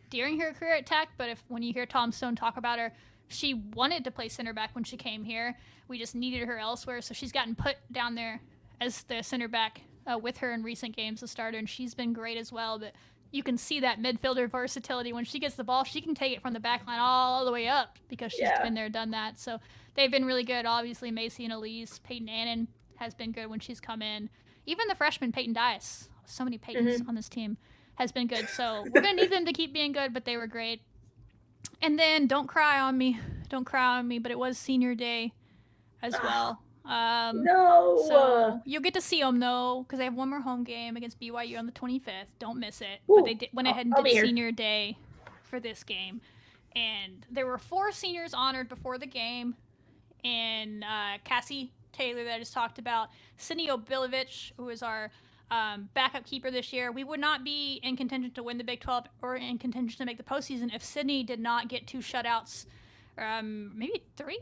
during her career at Tech, but when you hear Tom Stone talk about her, she wanted to play center back when she came here. We just needed her elsewhere, so she's gotten put down there as the center back with her in recent games, a starter, and she's been great as well. But you can see that midfielder versatility. When she gets the ball, she can take it from the back line all the way up because she's been there, done that. So they've been really good. Obviously, Macy and Elise. Peyton Annan has been good when she's come in. Even the freshman, Peyton Dias, so many Peytons on this team, has been good. So we're going to need them to keep being good, but they were great. And then don't cry on me, but it was senior day as well. No. So you'll get to see them, though, because they have one more home game against BYU on the 25th. Don't miss it. Ooh, but they went ahead and did senior day for this game. And there were 4 seniors honored before the game. And Cassie Taylor that I just talked about, Sydney Obilovich, who is our backup keeper this year. We would not be in contention to win the Big 12 or in contention to make the postseason if Sydney did not get 2 shutouts, maybe 3,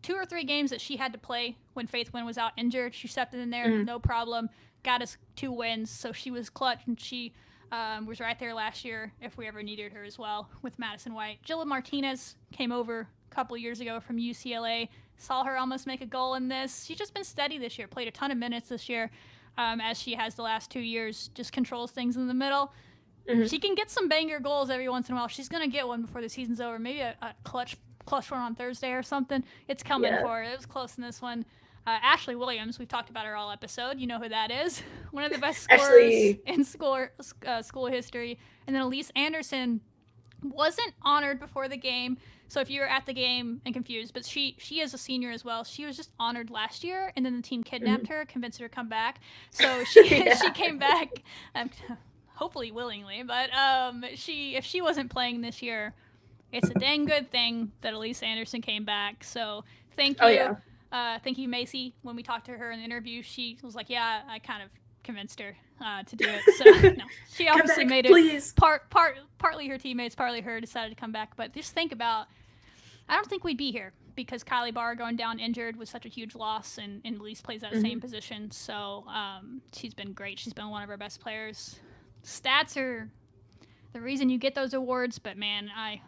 2 or 3 games that she had to play when Faith Wynn was out injured. She stepped in there, no problem, got us 2 wins. So she was clutch, and she was right there last year if we ever needed her as well with Madison White. Jilla Martinez came over a couple years ago from UCLA. Saw her almost make a goal in this. She's just been steady this year, played a ton of minutes this year. As she has the last 2 years, just controls things in the middle. She can get some banger goals every once in a while. She's going to get one before the season's over. Maybe a clutch one on Thursday or something. It's coming for her. It was close in this one. Ashley Williams, we've talked about her all episode. You know who that is. One of the best scorers in school history. And then Elise Anderson wasn't honored before the game. So if you were at the game and confused, but she is a senior as well. She was just honored last year, and then the team kidnapped her, convinced her to come back. So she she came back, hopefully willingly. But if she wasn't playing this year, it's a dang good thing that Elise Anderson came back. So thank you, thank you, Macy. When we talked to her in the interview, she was like, "Yeah, I kind of convinced her to do it." So no, she obviously made it. Partly her teammates, partly her decided to come back. But just think about, I don't think we'd be here because Kylie Barr going down injured was such a huge loss, and Elise plays that same position. So she's been great. She's been one of our best players. Stats are the reason you get those awards, but man, I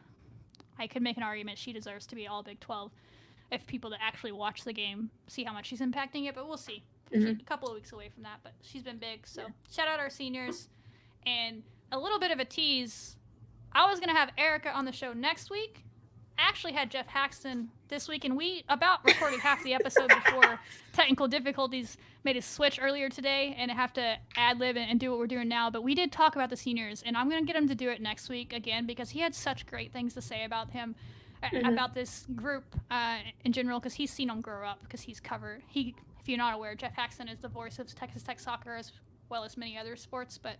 could make an argument she deserves to be all Big 12 if people that actually watch the game see how much she's impacting it, but we'll see. She's a couple of weeks away from that, but she's been big. So shout out our seniors. And a little bit of a tease, I was going to have Erica on the show next week. I actually had Jeff Haxton this week, and we about recorded half the episode before technical difficulties made us switch earlier today and have to ad-lib and do what we're doing now. But we did talk about the seniors, and I'm going to get him to do it next week again because he had such great things to say about him, about this group in general, because he's seen them grow up, because he's covered. If you're not aware, Jeff Haxton is the voice of Texas Tech soccer as well as many other sports, but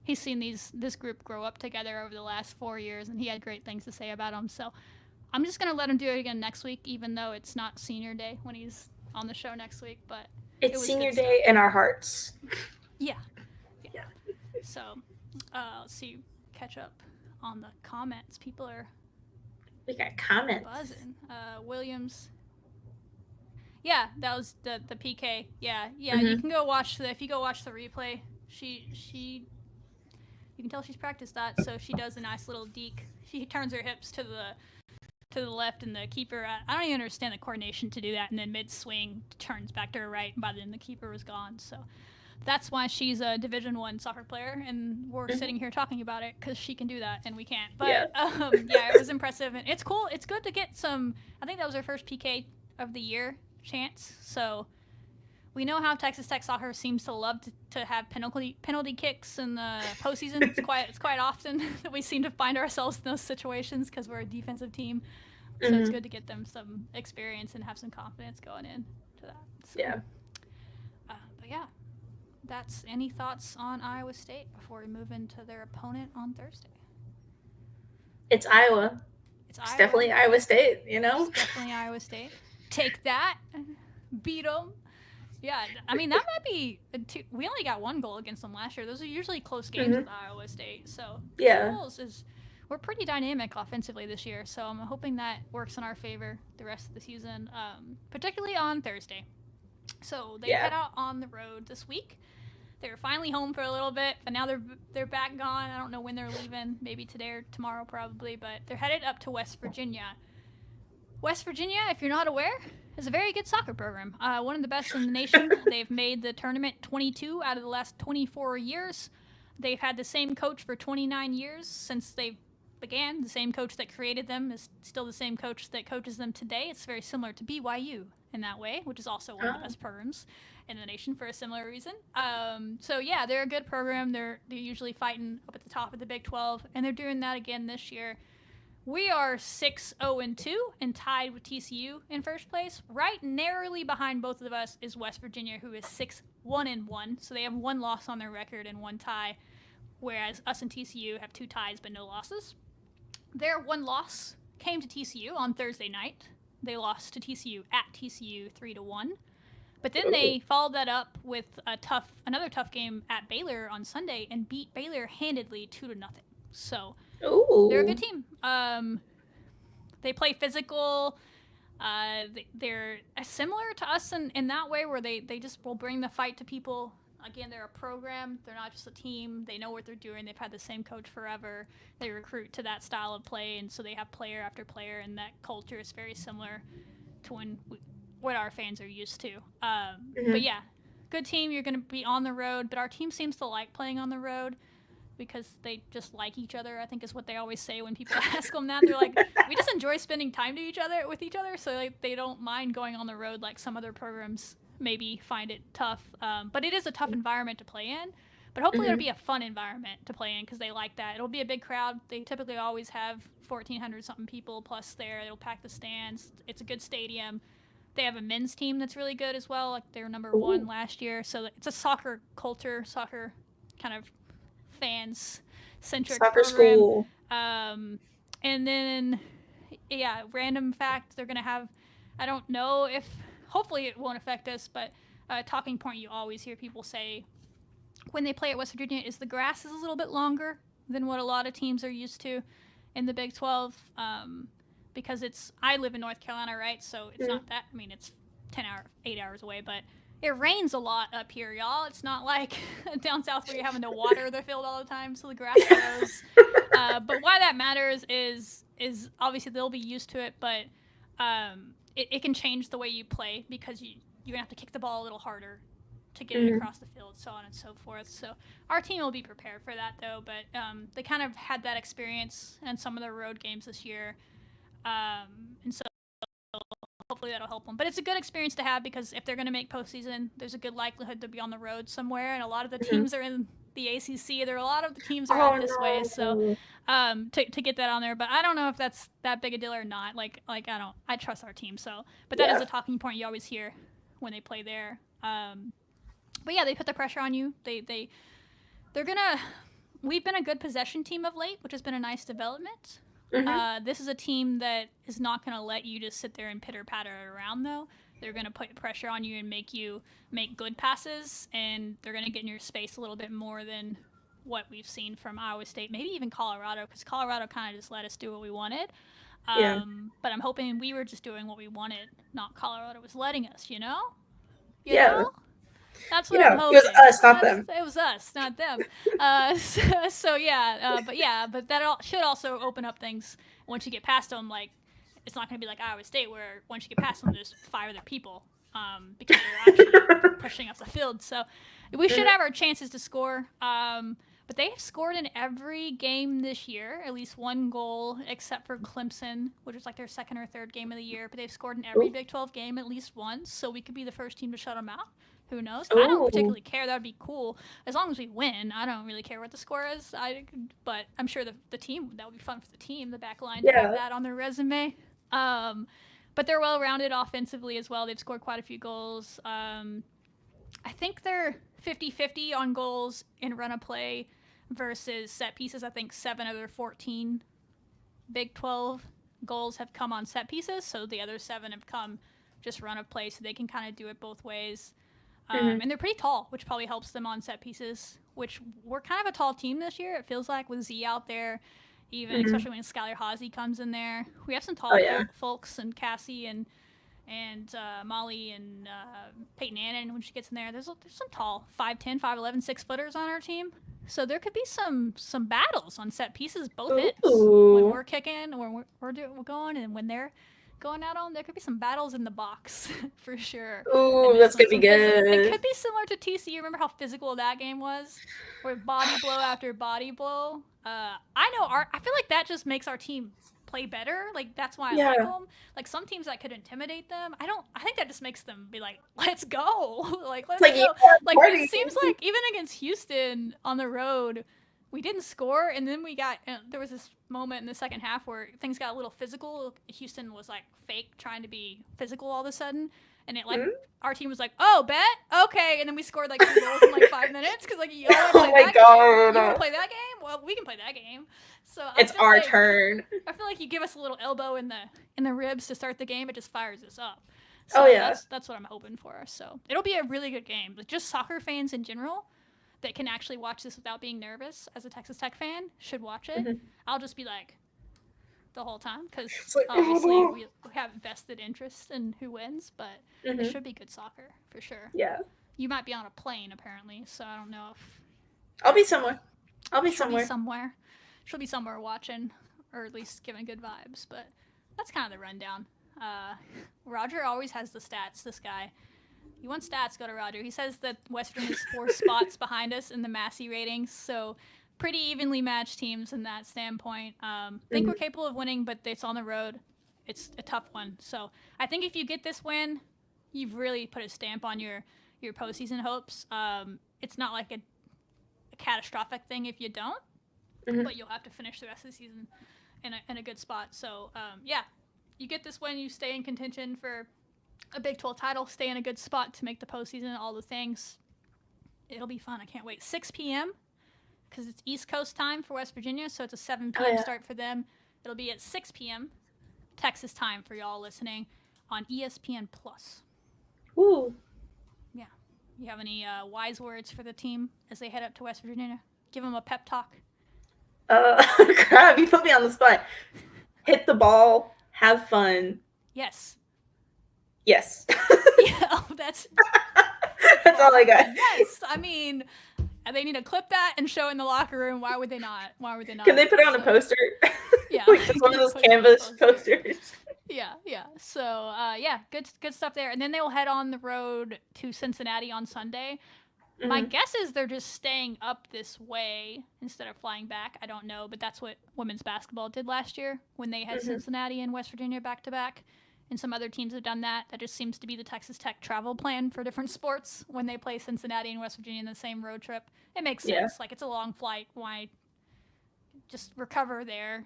he's seen this group grow up together over the last 4 years, and he had great things to say about them. So I'm just going to let him do it again next week, even though it's not senior day when he's on the show next week. But it's senior day in our hearts. Yeah. So let's see, catch up on the comments. People are we got comments. Buzzing. Williams. Yeah, that was the PK. Yeah. You can go watch if you go watch the replay. She you can tell she's practiced that, so she does a nice little deke. She turns her hips to the left, and the keeper, I don't even understand the coordination to do that, and then mid-swing turns back to her right, and by then the keeper was gone. So that's why she's a Division I soccer player, and we're sitting here talking about it because she can do that, and we can't. But, it was impressive, and it's cool. It's good to get some, I think that was her first PK of the year chance, so we know how Texas Tech soccer seems to love to have penalty kicks in the postseason. It's quite often that we seem to find ourselves in those situations because we're a defensive team. So it's good to get them some experience and have some confidence going in to that. So, but yeah, that's any thoughts on Iowa State before we move into their opponent on Thursday? It's Iowa. It's definitely Iowa State, you know? It's definitely Iowa State. Take that. Beat them. Yeah, I mean, that might be we only got 1 goal against them last year. Those are usually close games with Iowa State. So, we're pretty dynamic offensively this year. So, I'm hoping that works in our favor the rest of the season, particularly on Thursday. So, they head out on the road this week. They were finally home for a little bit, but now they're back gone. I don't know when they're leaving, maybe today or tomorrow probably, but they're headed up to West Virginia, West Virginia, if you're not aware, is a very good soccer program. One of the best in the nation. They've made the tournament 22 out of the last 24 years. They've had the same coach for 29 years since they began. The same coach that created them is still the same coach that coaches them today. It's very similar to BYU in that way, which is also one of the best programs in the nation for a similar reason. So yeah, they're a good program. They're usually fighting up at the top of the Big 12, and they're doing that again this year. We are 6-0-2 and tied with TCU in first place. Right narrowly behind both of us is West Virginia, who is 6-1-1. So they have one loss on their record and one tie, whereas us and TCU have 2 ties but no losses. Their one loss came to TCU on Thursday night. They lost to TCU at TCU 3-1. But then they followed that up with another tough game at Baylor on Sunday and beat Baylor handedly 2-0. So they're a good team. They play physical. They're similar to us in that way, where they just will bring the fight to people. Again, they're a program. They're not just a team. They know what they're doing. They've had the same coach forever. They recruit to that style of play, and so they have player after player, and that culture is very similar to what our fans are used to. But yeah, good team. You're going to be on the road, but our team seems to like playing on the road because they just like each other, I think is what they always say when people ask them that. They're like, we just enjoy spending time with each other, so like they don't mind going on the road like some other programs maybe find it tough. But it is a tough environment to play in, but hopefully it'll be a fun environment to play in because they like that. It'll be a big crowd. They typically always have 1,400 something people plus there. It'll pack the stands. It's a good stadium. They have a men's team that's really good as well. Like they were number 1 last year. So it's a soccer culture, soccer kind of fans-centric Soccer program. school. And then, yeah, random fact, they're going to have, I don't know if, hopefully it won't affect us, but a talking point you always hear people say when they play at West Virginia is the grass is a little bit longer than what a lot of teams are used to in the Big 12, because I live in North Carolina, right? So it's not that, I mean, it's 8 hours away, but it rains a lot up here, y'all. It's not like down south where you're having to water the field all the time, so the grass grows. But why that matters is obviously they'll be used to it, but it can change the way you play because you're going to have to kick the ball a little harder to get it across the field, so on and so forth. So our team will be prepared for that, though, but they kind of had that experience in some of their road games this year. And so hopefully that'll help them. But it's a good experience to have because if they're going to make postseason, there's a good likelihood to be on the road somewhere. And a lot of the teams are in the ACC. There are a lot of the teams are out this way. So to get that on there. But I don't know if that's that big a deal or not. I trust our team. So, but that is a talking point you always hear when they play there. But yeah, they put the pressure on you. We've been a good possession team of late, which has been a nice development. This is a team that is not going to let you just sit there and pitter-patter around, though. They're going to put pressure on you and make you make good passes, and they're going to get in your space a little bit more than what we've seen from Iowa State, maybe even Colorado, because Colorado kind of just let us do what we wanted. But I'm hoping we were just doing what we wanted, not Colorado was letting us, you know? You know? That's what I'm hoping. It was us, not them. It was us, not them. But that should also open up things once you get past them. Like, it's not going to be like Iowa State, where once you get past them, there's 5 other people because they're actually pushing up the field. So we should have our chances to score. But they have scored in every game this year, at least 1 goal, except for Clemson, which is like their 2nd or 3rd game of the year. But they've scored in every Big 12 game at least once, so we could be the first team to shut them out. Who knows? I don't particularly care. That would be cool. As long as we win, I don't really care what the score is. But I'm sure the team, that would be fun for the team, the back line, to have that on their resume. But they're well-rounded offensively as well. They've scored quite a few goals. I think they're 50-50 on goals in run of play versus set pieces. I think 7 of their 14 Big 12 goals have come on set pieces, so the other 7 have come just run of play, so they can kind of do it both ways. And they're pretty tall, which probably helps them on set pieces, which we're kind of a tall team this year, it feels like, with Z out there, even especially when Skylar Hazy comes in there. We have some tall folks, and Cassie and Molly and Peyton Annan when she gets in there. There's some tall 5'10", 5'11", 6-footers on our team. So there could be some battles on set pieces, both ends, when we're kicking, or we're going, and when they're going out on. There could be some battles in the box for sure. Ooh, And that's some- gonna be some phys- It good. could be similar to TCU. Remember how physical that game was, where body blow after body blow. I know I feel like that just makes our team play better. Like that's why I like Yeah. them. Like some teams that could intimidate them. I think that just makes them be like, let's go. Like let's Like, go. yeah, Like party. it seems like even against Houston on the road, we didn't score, and then we got there was this moment in the second half where things got a little physical. Houston was like fake trying to be physical all of a sudden, and it like our team was like, oh, bet, okay, and then we scored like 2 goals in like 5 minutes because like you want to Oh play my that game? You want god. to play that game? Well, we can play that game. So It's feel our like, turn. I feel like you give us a little elbow in the ribs to start the game, it just fires us up. Oh, So yeah. that's what I'm hoping for. So it'll be a really good game. Like just soccer fans in general that can actually watch this without being nervous as a Texas Tech fan should watch it. Mhm. I'll just be like the whole time because It's like, obviously oh. we have vested interest in who wins, but Mhm. it should be good soccer for sure. Yeah. You might be on a plane apparently, so I don't know if I'll be somewhere. I'll be she'll somewhere. be somewhere. She'll be somewhere watching, or at least giving good vibes. But that's kind of the rundown. Roger always has the stats. This guy, you want stats? Go to Roger. He says that West Virginia is 4 spots behind us in the Massey ratings, so pretty evenly matched teams in that standpoint. Think we're capable of winning, but it's on the road. It's a tough one. So I think if you get this win, you've really put a stamp on your postseason hopes. It's not like a catastrophic thing if you don't, but you'll have to finish the rest of the season in a good spot. So yeah, you get this win, you stay in contention for a Big 12 title, stay in a good spot to make the postseason, all the things. It'll be fun. I can't wait. 6 p.m. because it's East Coast time for West Virginia, so it's a 7 p.m. start for them. It'll be at 6 p.m. Texas time for y'all listening on ESPN Plus. Ooh. Yeah. You have any wise words for the team as they head up to West Virginia? Give them a pep talk. Crap, you put me on the spot. Hit the ball, have fun. Yes. Yes. Yeah, oh, that's all I got. Yes. I mean, they need to clip that and show in the locker room. Why would they not? Why would they not? Can they put it on a poster? Yeah. Like just one of those Put it on a canvas poster. posters. Yeah. So, yeah, good stuff there. And then they will head on the road to Cincinnati on Sunday. My guess is they're just staying up this way instead of flying back. I don't know, but that's what women's basketball did last year when they had Cincinnati and West Virginia back to back. And some other teams have done that. That just seems to be the Texas Tech travel plan for different sports when they play Cincinnati and West Virginia in the same road trip. It makes sense. Yeah. Like, it's a long flight. Why just recover there?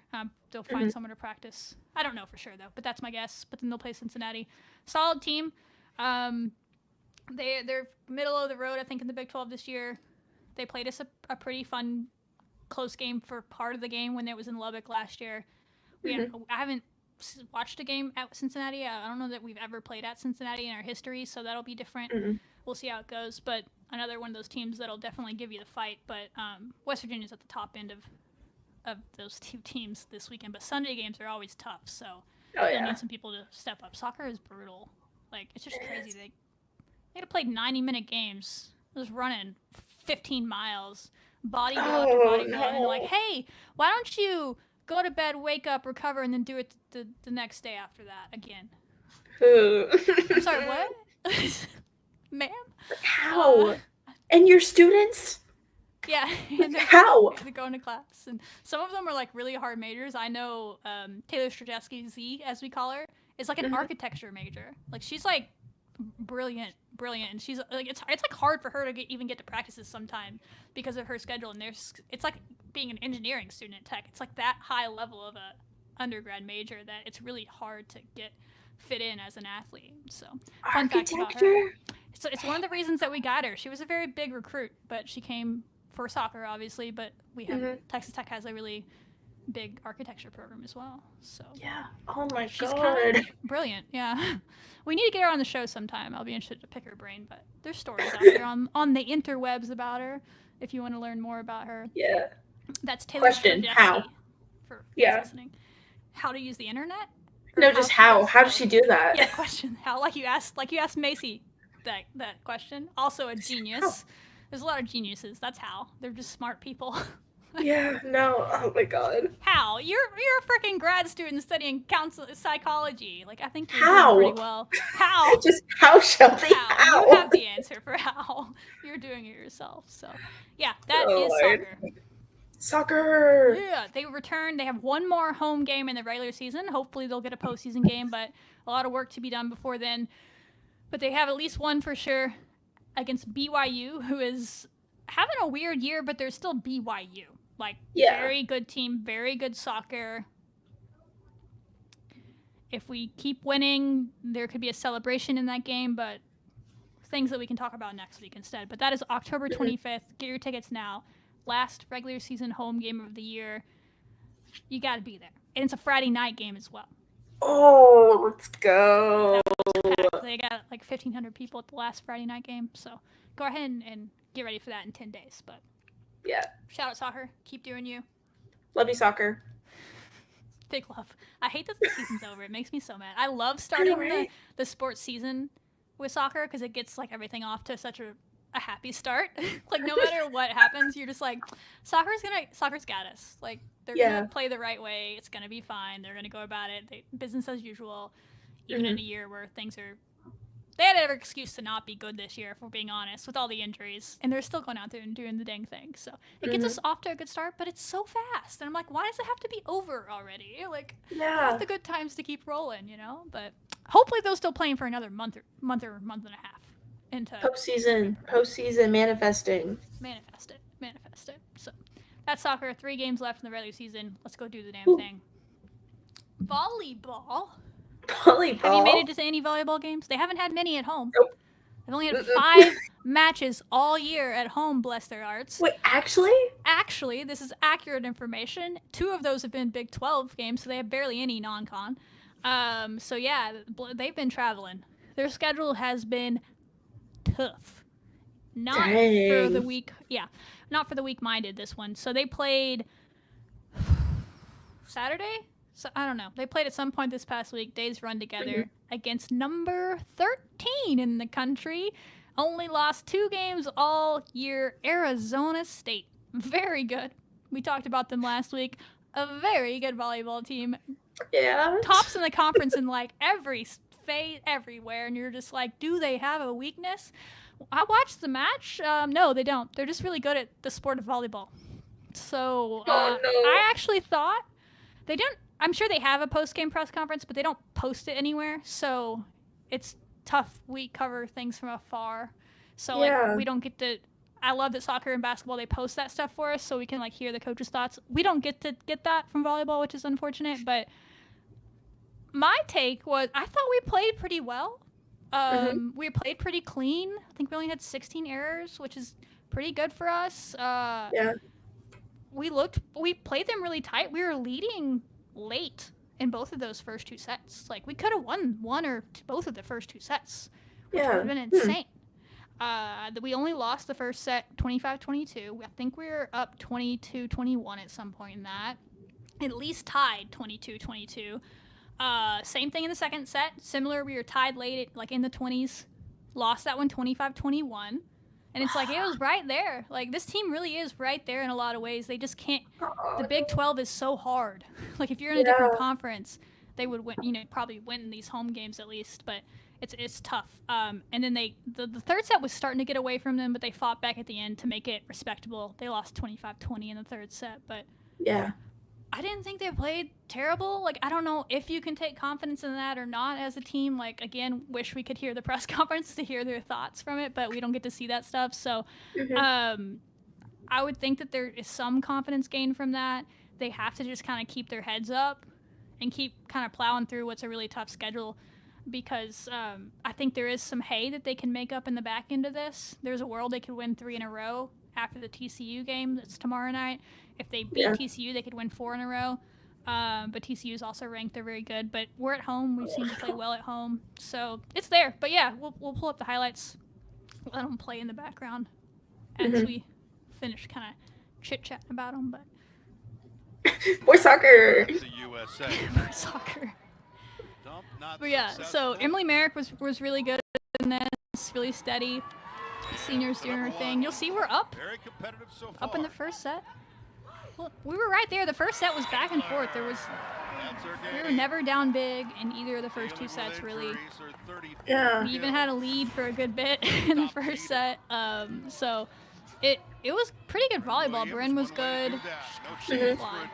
They'll find somewhere to practice. I don't know for sure, though, but that's my guess. But then they'll play Cincinnati. Solid team. They're middle of the road, I think, in the Big 12 this year. They played us a pretty fun, close game for part of the game when it was in Lubbock last year. I haven't watched a game at Cincinnati. I don't know that we've ever played at Cincinnati in our history, so that'll be different. We'll see how it goes. But another one of those teams that'll definitely give you the fight. But West Virginia's at the top end of those two teams this weekend. But Sunday games are always tough, so you'll need some people to step up. Soccer is brutal. Like, it's just crazy. They had to play 90-minute games. Just running 15 miles, body blow after body blow, and they're like, "Hey, why don't you go to bed, wake up, recover, and then do it the next day after that again?" Ooh. I'm sorry, what? Ma'am? How? And your students? Yeah. And How? they're going to class, and some of them are like really hard majors. I know Taylor Strajewski, Z, as we call her, is like an architecture major. Like, she's like brilliant, and she's like, it's like hard for her to even get to practices sometime because of her schedule. And it's like being an engineering student at Tech. It's like that high level of a undergrad major that it's really hard to fit in as an athlete. So fun fact about her. Architecture? So it's one of the reasons that we got her. She was a very big recruit, but she came for soccer, obviously. But we have Texas Tech has a really big architecture program as well. So Yeah. Oh my she's god. kind of brilliant. Yeah. We need to get her on the show sometime. I'll be interested to pick her brain, but there's stories out there on the interwebs about her if you want to learn more about her. Yeah. That's Taylor Question, Strajewski how? for Yeah. listening. How to use the internet? Or No, just how? How does does she do that? Yeah, question. How? Like you asked Macy that question. Also a genius. There's a lot of geniuses. That's how. They're just smart people. Yeah, no. Oh my god. How? You're a freaking grad student studying psychology. Like, I think you're How? doing pretty well. How? Just how, Shelby? How? You have the answer for how. You're doing it yourself. So, yeah, that Oh, is Lord. soccer. Soccer. Yeah, they return. They have one more home game in the regular season. Hopefully, they'll get a postseason game, but a lot of work to be done before then. But they have at least one for sure against BYU, who is having a weird year, but they're still BYU. Like, very good team, very good soccer. If we keep winning, there could be a celebration in that game, but things that we can talk about next week instead. But that is October 25th. Get your tickets now. Last regular season home game of the year. You got to be there. And it's a Friday night game as well. Oh, let's go. They got like 1,500 people at the last Friday night game. So go ahead and get ready for that in 10 days. But yeah. Shout out soccer. Keep doing you. Love you, soccer. Big love. I hate that the season's over. It makes me so mad. I love starting the sports season with soccer because it gets like everything off to such a happy start. Like no matter what happens, you're just like, soccer's got us. Like they're gonna play the right way. It's gonna be fine. They're gonna go about it. Business as usual. Even in a year where things are, they had every excuse to not be good this year, if we're being honest, with all the injuries, and they're still going out there and doing the dang thing. So it gets us off to a good start, but it's so fast, and I'm like, why does it have to be over already? Like, let the good times to keep rolling, you know. But hopefully they'll still playing for another month or month and a half into postseason manifesting. Manifest it. So that's soccer. 3 games left in the regular season. Let's go do the damn thing. Volleyball. Have you made it to any volleyball games? They haven't had many at home. Nope. They've only had 5 matches all year at home, bless their hearts. Wait, actually? Actually, this is accurate information. 2 of those have been Big 12 games, so they have barely any non-con. So yeah, they've been traveling. Their schedule has been tough. Not for the weak. Yeah, not for the weak-minded, this one. So they played Saturday? So I don't know. They played at some point this past week. Days run together against number 13 in the country. Only lost 2 games all year. Arizona State. Very good. We talked about them last week. A very good volleyball team. Yeah. Tops in the conference in like every phase, everywhere. And you're just like, do they have a weakness? I watched the match. No, they don't. They're just really good at the sport of volleyball. So I actually thought they didn't. I'm sure they have a post-game press conference, but they don't post it anywhere, so it's tough. We cover things from afar, so like we don't get to. I love that soccer and basketball, they post that stuff for us, so we can like hear the coaches' thoughts. We don't get to get that from volleyball, which is unfortunate. But my take was, I thought we played pretty well. We played pretty clean. I think we only had 16 errors, which is pretty good for us. We played them really tight. We were leading late in both of those first 2 sets. Like we could have won one or both of the first 2 sets, which would have been insane. We only lost the first set 25-22. I think we were up 22-21 at some point in that. At least tied 22-22. Same thing in the second set. Similar, we were tied late, like in the 20s. Lost that one 25-21. And it's like, it was right there. Like, this team really is right there in a lot of ways. They just can't. The Big 12 is so hard. Like, if you're in a different conference, they would win, probably win these home games at least. But it's tough. And then the third set was starting to get away from them, but they fought back at the end to make it respectable. They lost 25-20 in the third set. But I didn't think they played terrible. Like, I don't know if you can take confidence in that or not as a team. Like, again, wish we could hear the press conference to hear their thoughts from it, but we don't get to see that stuff. So I would think that there is some confidence gained from that. They have to just kind of keep their heads up and keep kind of plowing through what's a really tough schedule, because I think there is some hay that they can make up in the back end of this. There's a world they could win 3 in a row after the TCU game that's tomorrow night. If they beat TCU, they could win 4 in a row. But TCU is also ranked. They're very good. But we're at home. We seem to play well at home. So it's there. But, yeah, we'll pull up the highlights. Let them play in the background as we finish kind of chit-chatting about them. But more soccer. More soccer. But, yeah, so Emily Merrick was really good in this, really steady. Seniors doing her thing. You'll see we're up in the first set. Well, we were right there. The first set was back and forth. We were never down big in either of the first two sets, really. Yeah. We even had a lead for a good bit in the first set. So it was pretty good volleyball. Bryn was good. She could fly.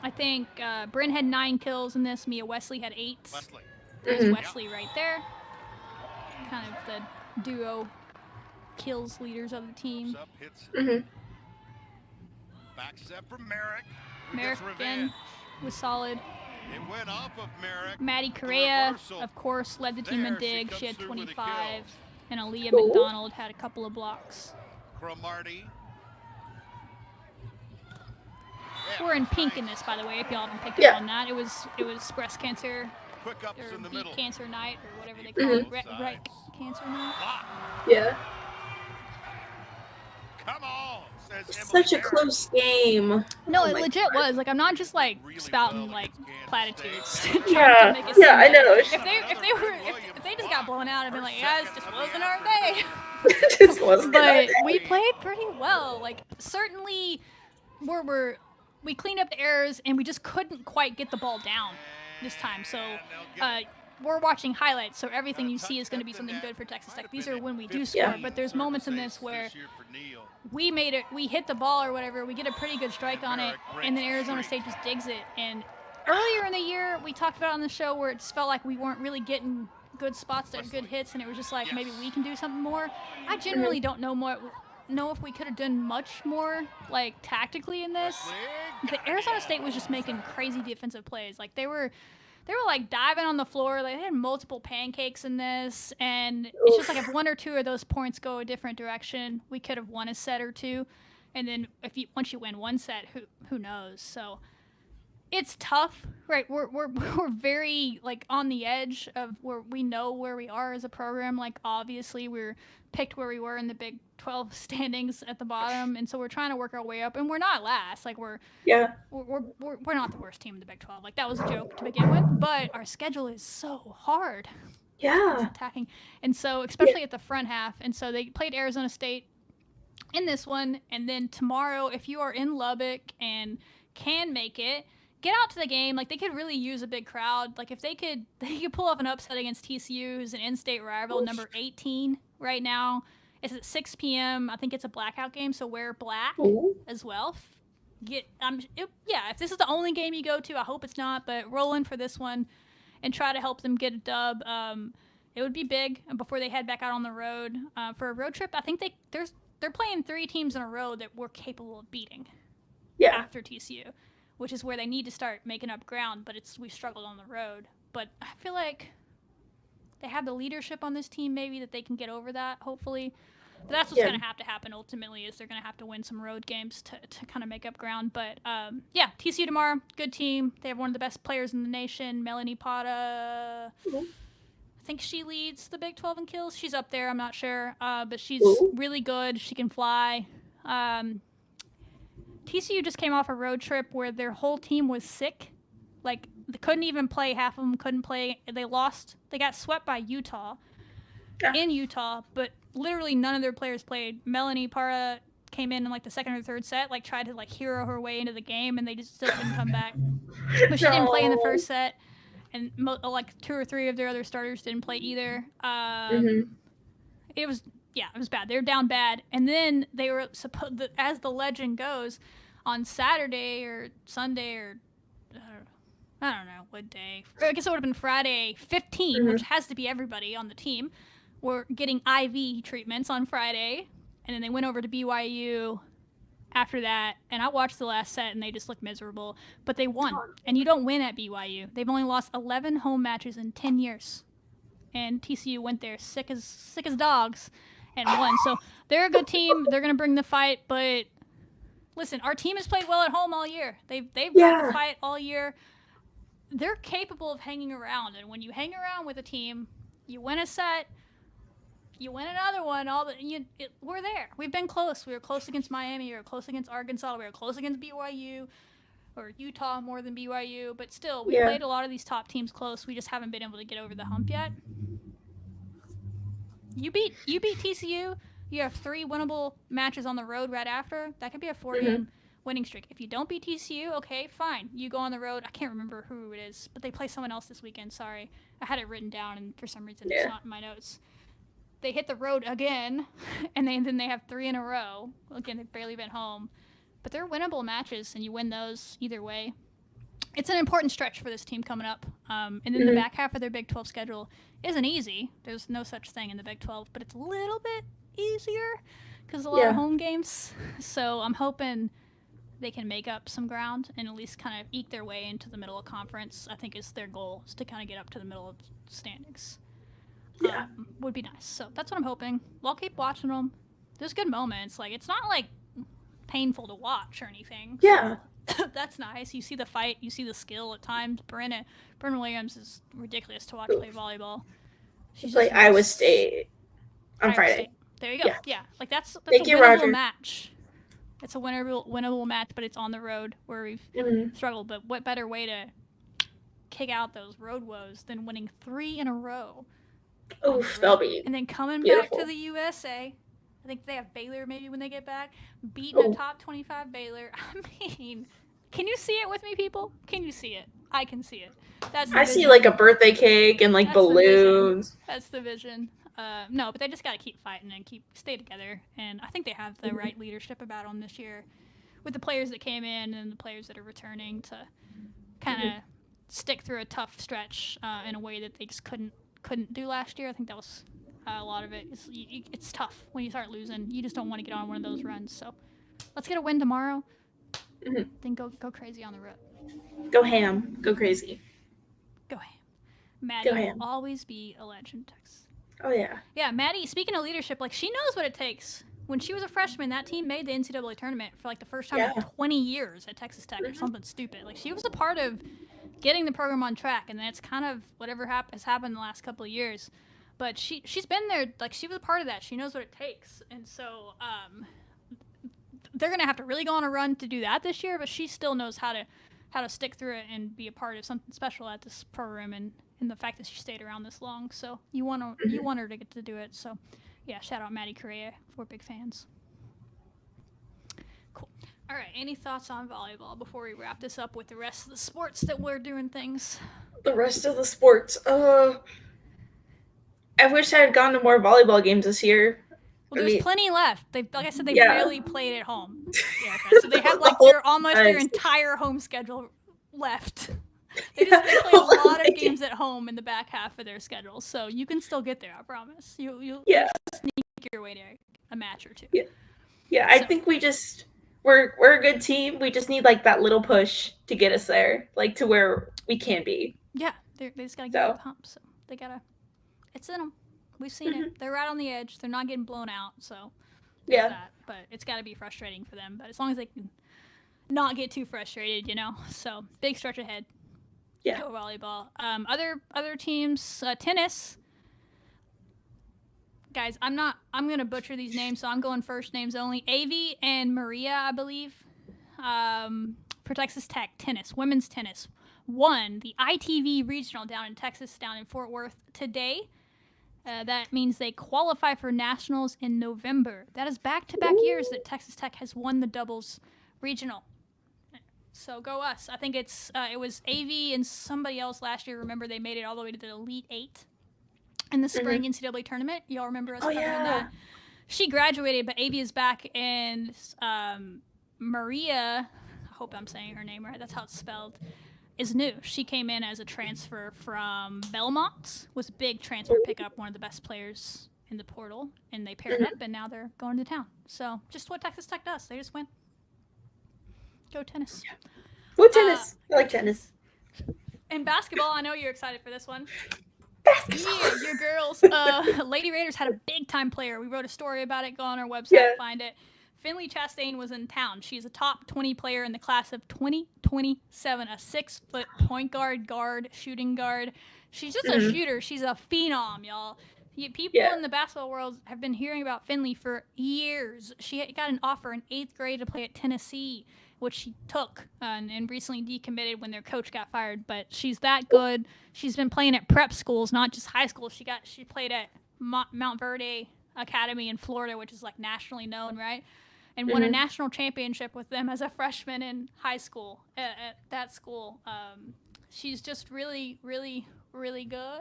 I think Bryn had 9 kills in this. Mia Wesley had 8. There's Wesley right there. Kind of the duo kills leaders of the team. Back set from Merrick. Merrick again was solid. It went off of Merrick. Maddie Correa, of course, led the team in dig. She had 25. And Aaliyah McDonald had a couple of blocks. Cromartie. We're in pink in this, by the way, if y'all haven't picked up on that. It was breast cancer Quick ups or in the beet middle. cancer night or whatever they call it. Right cancer night. Yeah. Come on, says Such a close game. No, Oh it my legit God. was. Like, I'm not just like spouting like platitudes. trying to Yeah. make it Yeah, I seem know. like- If they just got blown out, I'd be like, yeah, it just wasn't our day. It just wasn't. But we played pretty well. Like, certainly, we cleaned up the errors and we just couldn't quite get the ball down this time. So we're watching highlights, so everything you see is going to be something good for Texas Tech. These are when we do score, Yeah. but there's moments in this where we hit the ball or whatever, we get a pretty good strike on it, and then Arizona State just digs it. And earlier in the year, we talked about on the show where it just felt like we weren't really getting good spots or good hits, and it was just like maybe we can do something more. I generally don't know if we could have done much more like tactically in this. The Arizona State was just making crazy defensive plays. Like they were like diving on the floor. Like, they had multiple pancakes in this, and it's just like if one or two of those points go a different direction, we could have won a set or two. And then once you win one set, who knows? So it's tough, right? We're very like on the edge of where we know where we are as a program. Like, obviously we're picked where we were in the Big 12 standings at the bottom, and so we're trying to work our way up. And we're not last. Like we're not the worst team in the Big 12. Like, that was a joke to begin with, but our schedule is so hard. Yeah. It's attacking, and so especially at the front half. And so they played Arizona State in this one, and then tomorrow, if you are in Lubbock and can make it, get out to the game. Like, they could really use a big crowd. Like, if they could pull off an upset against TCU, who's an in-state rival, number 18 right now. It's at 6 p.m. I think it's a blackout game, so wear black as well. If this is the only game you go to, I hope it's not, but roll in for this one and try to help them get a dub. It would be big before they head back out on the road for a road trip. I think they're playing 3 teams in a row that we're capable of beating after TCU, which is where they need to start making up ground, but we struggled on the road. But I feel like they have the leadership on this team, maybe, that they can get over that, hopefully. But that's what's going to have to happen ultimately, is they're going to have to win some road games to kind of make up ground. But, TCU tomorrow, good team. They have one of the best players in the nation, Melanie Pata. I think she leads the Big 12 in kills. She's up there, I'm not sure. But she's really good. She can fly. TCU just came off a road trip where their whole team was sick. Like, they couldn't even play. Half of them couldn't play. They lost. They got swept by Utah in Utah, but literally none of their players played. Melanie Para came in like the second or third set, like tried to like hero her way into the game, and they just still couldn't come back. But she didn't play in the first set, and like 2 or 3 of their other starters didn't play either. It was bad. They were down bad, and then they were as the legend goes, on Saturday or Sunday or I don't know what day. I guess it would have been Friday 15, which has to be everybody on the team. We're getting IV treatments on Friday, and then they went over to BYU after that, and I watched the last set, and they just looked miserable. But they won, and you don't win at BYU. They've only lost 11 home matches in 10 years, and TCU went there sick as dogs and won. So they're a good team. They're going to bring the fight, but listen, our team has played well at home all year. They've brought the fight all year. They're capable of hanging around, and when you hang around with a team, you win a set, you win another one. We're there. We've been close. We were close against Miami. We were close against Arkansas. We were close against BYU, or Utah more than BYU. But still, we played a lot of these top teams close. We just haven't been able to get over the hump yet. You beat TCU you have 3 winnable matches on the road right after. That could be a 4-game winning streak. If you don't beat TCU, okay, fine. You go on the road. I can't remember who it is, but they play someone else this weekend. Sorry. I had it written down, and for some reason it's not in my notes. They hit the road again, and then they have 3 in a row. Again, they've barely been home. But they're winnable matches, and you win those either way. It's an important stretch for this team coming up. And then the back half of their Big 12 schedule isn't easy. There's no such thing in the Big 12, but it's a little bit easier because a lot of home games. So I'm hoping they can make up some ground and at least kind of eke their way into the middle of conference. I think is their goal, is to kind of get up to the middle of standings. Yeah. Would be nice. So that's what I'm hoping. We'll keep watching them. There's good moments. Like, it's not like painful to watch or anything. Yeah. That's nice. You see the fight. You see the skill at times. Brynn Williams is ridiculous to watch play volleyball. She's like Iowa State on Friday. State. There you go. Yeah. Like, that's a Thank you, winnable Roger. match. It's a winnable match, but it's on the road where we've struggled. But what better way to kick out those road woes than winning 3 in a row? Oof, that'll be and then coming beautiful. back to the USA. I think they have Baylor maybe when they get back. Beating a top 25 Baylor. I mean, can you see it with me, people? Can you see it? I can see it. I see like a birthday cake and like balloons. That's the vision. No, but they just got to keep fighting and stay together. And I think they have the right leadership about them this year with the players that came in and the players that are returning to kind of stick through a tough stretch in a way that they just couldn't do last year. I think that was a lot of it. It's tough when you start losing. You just don't want to get on one of those runs. So let's get a win tomorrow. Then go crazy on the road. Go ham. Go crazy. Go ham. Maddie will always be a legend, Texas. Oh, yeah. Yeah, Maddie, speaking of leadership, like, she knows what it takes. When she was a freshman, that team made the NCAA tournament for, like, the first time in 20 years at Texas Tech or something stupid. Like, she was a part of getting the program on track, and then it's kind of whatever has happened in the last couple of years. But she's been there. Like, she was a part of that. She knows what it takes. And so they're going to have to really go on a run to do that this year, but she still knows how to stick through it and be a part of something special at this program, and the fact that she stayed around this long. So you want her to get to do it. So yeah, shout out Maddie Correa. We're big fans. Cool. All right, any thoughts on volleyball before we wrap this up with the rest of the sports that we're doing things? The rest of the sports. I wish I had gone to more volleyball games this year. Well, there's plenty left. Like I said, they barely played at home. Yeah, okay. So they have like their entire home schedule left. They play a lot of games at home in the back half of their schedule, so you can still get there. I promise. You'll sneak your way to a match or two. Yeah. I think we're a good team. We just need like that little push to get us there, like to where we can be. Yeah, they just gotta get over the hump. So they gotta. It's in them. We've seen it. They're right on the edge. They're not getting blown out. So but it's got to be frustrating for them. But as long as they can not get too frustrated, So big stretch ahead. Yeah. Go volleyball. Other teams, tennis. Guys, I'm gonna butcher these names, so I'm going first names only. Avi and Maria, I believe, for Texas Tech tennis, women's tennis, won the ITV regional down in Texas, down in Fort Worth today. That means they qualify for nationals in November. That is back-to-back years that Texas Tech has won the doubles regional. So go us. I think it was AV and somebody else last year. Remember, they made it all the way to the Elite Eight in the spring NCAA tournament. Y'all remember us covering that? She graduated, but AV is back, and Maria, I hope I'm saying her name right, that's how it's spelled, is new. She came in as a transfer from Belmont, was a big transfer pickup, one of the best players in the portal, and they paired up, and now they're going to town. So just what Texas Tech does. They just win. Go tennis. Go tennis. I like tennis. And basketball, I know you're excited for this one. Basketball. Yeah, your girls. Lady Raiders had a big-time player. We wrote a story about it. Go on our website, find it. Finley Chastain was in town. She's a top 20 player in the class of 2027, a 6-foot point guard, shooting guard. She's just a shooter. She's a phenom, y'all. People in the basketball world have been hearing about Finley for years. She got an offer in 8th grade to play at Tennessee, which she took and recently decommitted when their coach got fired. But she's that good. She's been playing at prep schools, not just high school. She played at Mount Verde academy in Florida, which is like nationally known, right? And won a national championship with them as a freshman in high school at that school. She's just really, really, really good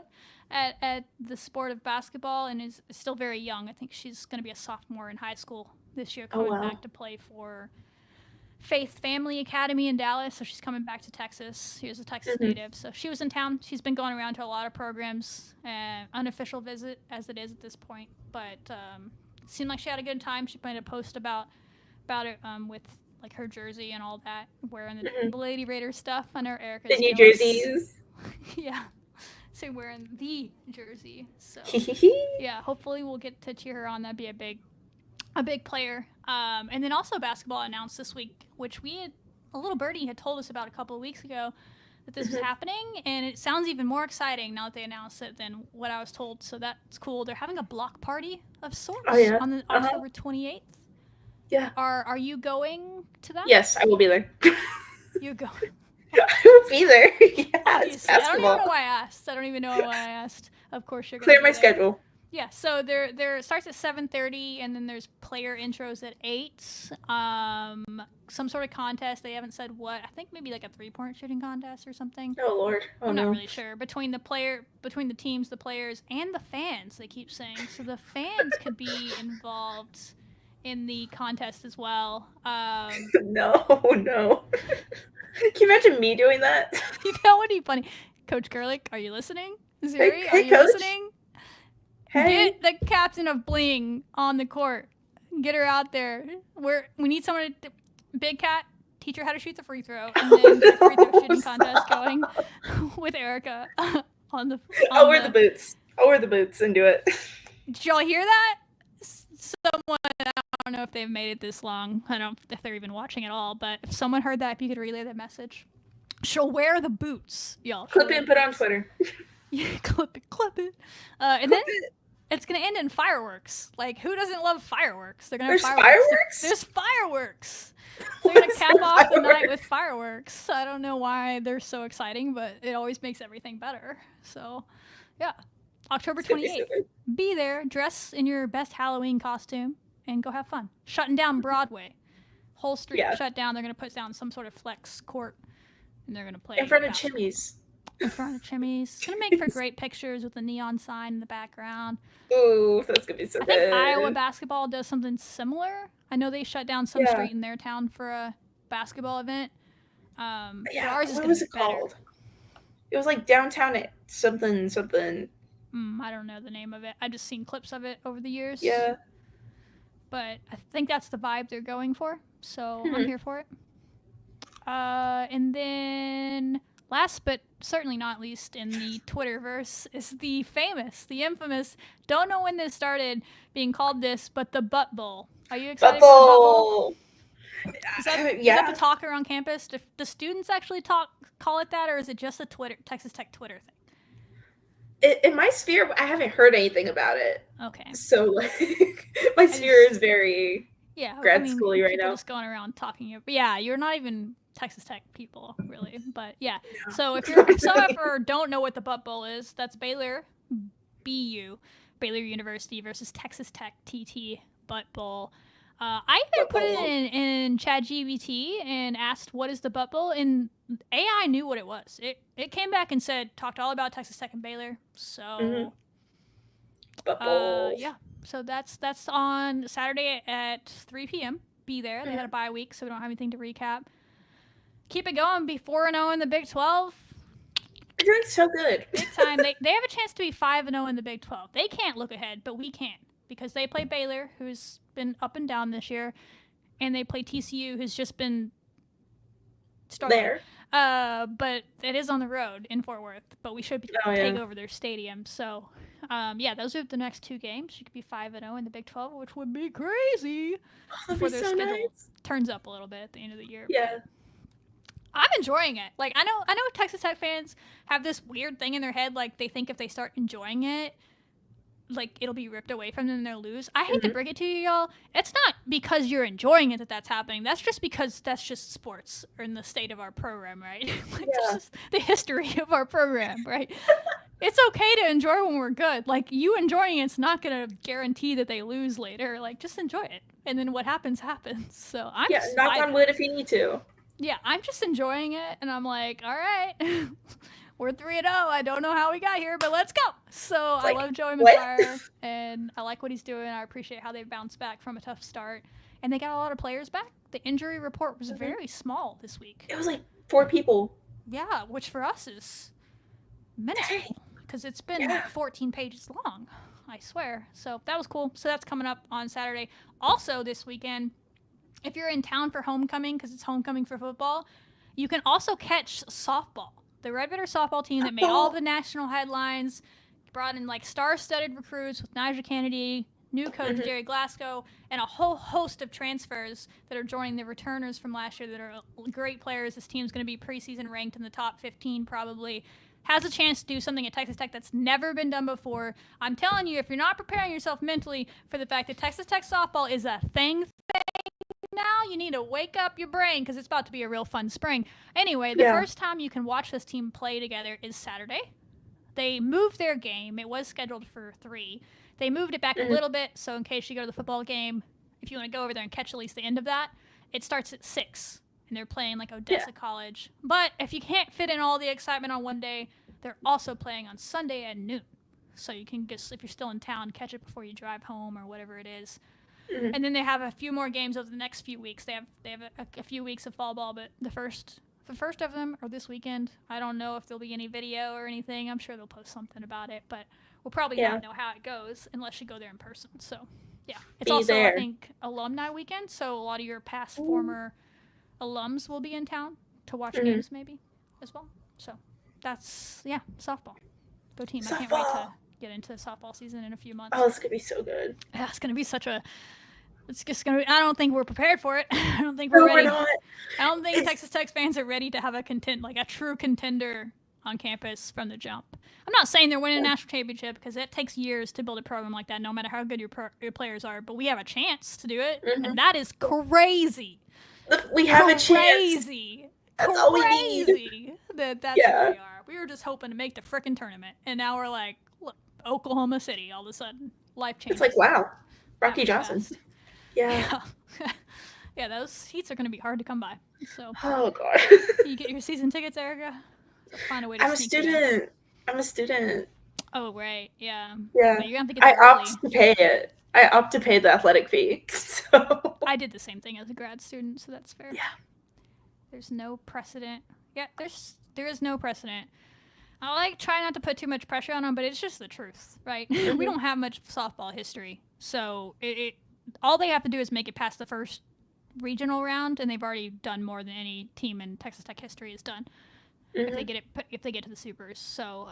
at the sport of basketball and is still very young. I think she's going to be a sophomore in high school this year, coming back to play for Faith Family Academy in Dallas. So she's coming back to Texas. She was a Texas native. So she was in town. She's been going around to a lot of programs, unofficial visit as it is at this point. But seemed like she had a good time. She made a post about it with like her jersey and all that, wearing the Lady Raiders stuff. I know Erica's the New Jerseys. Yeah. So wearing the jersey. So yeah, hopefully we'll get to cheer her on. That'd be a big player. And then also basketball announced this week, which a little birdie had told us about a couple of weeks ago that this was happening, and it sounds even more exciting now that they announced it than what I was told. So that's cool. They're having a block party of sorts on the October 28th. Yeah. Are you going to that? Yes, I will be there. You're going. I will be there. Yeah, it's I don't basketball. even know why I asked. Of course you're going Clear to my there. schedule. Yeah, so there it starts at 7:30, and then there's player intros at 8. Some sort of contest. They haven't said what. I think maybe like a 3-point shooting contest or something. Oh Lord. Oh I'm no. not really sure. Between the teams, the players, and the fans, they keep saying. So the fans could be involved in the contest as well. No. Can you imagine me doing that? You know what would be funny? Coach Gerlich, are you listening? Zuri, Hey, are you Coach. listening? Hey. Get the captain of Bling on the court. Get her out there. We need someone to Big Cat, teach her how to shoot the free throw, and then get the free throw shooting contest going with Erica on the. I'll wear the boots. I'll wear the boots and do it. Did y'all hear that? Someone, I don't know if they've made it this long. I don't know if they're even watching at all. But if someone heard that, if you could relay that message, she'll wear the boots, y'all. Clip it and put it on Twitter. Yeah, clip it. And then it's gonna end in fireworks. Like, who doesn't love fireworks? They're gonna have fireworks. There's fireworks. They're gonna cap off the night with fireworks. I don't know why they're so exciting, but it always makes everything better. So, yeah, October 28th. Be there, dress in your best Halloween costume, and go have fun. Shutting down Broadway. Whole street shut down. They're gonna put down some sort of flex court, and they're gonna play in front of basketball. chimneys. In front of chimneys. It's going to make for great pictures with the neon sign in the background. Ooh, that's going to be so good. I think Iowa basketball does something similar. I know they shut down some street in their town for a basketball event. But ours is what going was to it be better. called? It was like downtown at something. I don't know the name of it. I've just seen clips of it over the years. Yeah. But I think that's the vibe they're going for. So I'm here for it. And then last but certainly not least in the Twitterverse is the infamous, don't know when this started being called this, but the Butt Bowl. Are you excited for the Butt Bowl? Is that the talk around campus? Do students actually call it that, or is it just a Texas Tech Twitter thing? In my sphere, I haven't heard anything about it. Okay. So, like, my sphere is very grad schooly right now. Just going around talking. But yeah, you're not even Texas Tech people, really. But yeah. No. So if some of you don't know what the Butt Bowl is, that's Baylor University versus Texas Tech TT Butt Bowl. I even put it in ChatGPT and asked, what is the Butt Bowl? And AI knew what it was. It came back and talked all about Texas Tech and Baylor. So, Butt Bowl. Yeah. So that's on Saturday at 3 p.m. Be there. They had a bye week, so we don't have anything to recap. Keep it going. Be 4-0 in the Big 12. They're doing so good. Big time. They have a chance to be 5-0 in the Big 12. They can't look ahead, but we can, because they play Baylor, who's been up and down this year, and they play TCU, who's just been struggling. There. But it is on the road in Fort Worth, but we should take over their stadium. So, those are the next two games. You could be 5-0 in the Big 12, which would be crazy. Before their schedule turns up a little bit at the end of the year. Yeah. I'm enjoying it. Like, I know Texas Tech fans have this weird thing in their head, like they think if they start enjoying it, like it'll be ripped away from them and they'll lose. I hate to break it to you, y'all. It's not because you're enjoying it that's happening. That's just because that's just sports or in the state of our program, right? Like that's just the history of our program, right? It's okay to enjoy when we're good. Like you enjoying it's not gonna guarantee that they lose later. Like just enjoy it, and then what happens happens. So I'm knock on wood if you need to. Yeah, I'm just enjoying it, and I'm like, all right. We're 3-0. I don't know how we got here, but let's go. So I love Joey McGuire, and I like what he's doing. I appreciate how they bounced back from a tough start. And they got a lot of players back. The injury report was very small this week. It was like 4 people. Yeah, which for us is minuscule because it's been 14 pages long, I swear. So that was cool. So that's coming up on Saturday. Also this weekend, if you're in town for homecoming, because it's homecoming for football, you can also catch softball. The Red Rider softball team that made all the national headlines, brought in like star-studded recruits with Nigel Kennedy, new coach Jerry Glasgow, and a whole host of transfers that are joining the returners from last year that are great players. This team's going to be preseason ranked in the top 15 probably. Has a chance to do something at Texas Tech that's never been done before. I'm telling you, if you're not preparing yourself mentally for the fact that Texas Tech softball is a thing now, you need to wake up your brain because it's about to be a real fun spring. Anyway, the first time you can watch this team play together is Saturday. They moved their game. It was scheduled for 3. They moved it back a little bit, so in case you go to the football game, if you want to go over there and catch at least the end of that, it starts at 6, and they're playing like Odessa College. But if you can't fit in all the excitement on one day, they're also playing on Sunday at noon. So you can just, if you're still in town, catch it before you drive home or whatever it is. And then they have a few more games over the next few weeks. They have a few weeks of fall ball, but the first of them are this weekend. I don't know if there'll be any video or anything. I'm sure they'll post something about it, but we'll probably not know how it goes unless you go there in person. So, yeah. It's also, I think, alumni weekend, so a lot of your past former alums will be in town to watch games maybe as well. So, that's, softball. Go team. I can't wait to get into the softball season in a few months. Oh, it's going to be so good. Yeah, it's going to be it's just going to be, I don't think we're prepared for it. I don't think we're ready. We're not. I don't think Texas Tech fans are ready to have a true contender on campus from the jump. I'm not saying they're winning a national championship because it takes years to build a program like that, no matter how good your players are. But we have a chance to do it, and that is crazy. We have a chance. Crazy. That's all we need. That's what we are. We were just hoping to make the frickin' tournament, and now we're like, look, Oklahoma City all of a sudden. Life changes. It's like, wow, Rocky Johnson. Fast. Yeah. Yeah, those seats are going to be hard to come by. So. Oh, God. You get your season tickets, Erica? Find a way to I'm a student. Oh, right. Yeah. Yeah. But you're going to have to get there early. To pay it. I opt to pay the athletic fee. So. I did the same thing as a grad student, so that's fair. Yeah. There's no precedent. Yeah, there is no precedent. I try not to put too much pressure on them, but it's just the truth, right? We don't have much softball history, so all they have to do is make it past the first regional round, and they've already done more than any team in Texas Tech history has done. If they get to the supers, so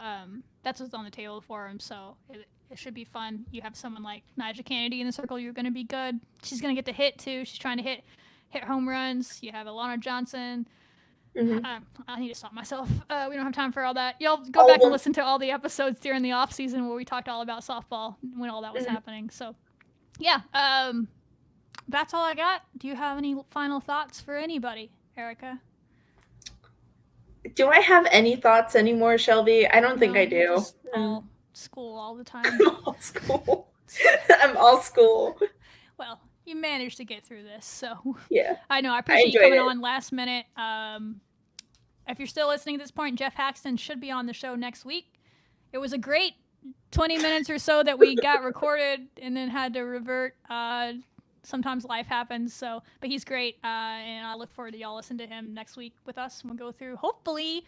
that's what's on the table for them. So it should be fun. You have someone like Nigel Kennedy in the circle, you're going to be good. She's going to get to hit too. She's trying to hit home runs. You have Alana Johnson. I need to stop myself. We don't have time for all that. Y'all go back and listen to all the episodes during the off season where we talked all about softball when all that was happening. So, yeah, that's all I got. Do you have any final thoughts for anybody, Erica? Do I have any thoughts anymore, Shelby? I don't think I do. Just all school all the time. I'm all school. I'm all school. Well, you managed to get through this, so yeah. I know. I appreciate you coming on last minute. If you're still listening at this point, Jeff Haxton should be on the show next week. It was a great 20 minutes or so that we got recorded and then had to revert. Sometimes life happens, but he's great, and I look forward to y'all listening to him next week with us. And we'll go through, hopefully,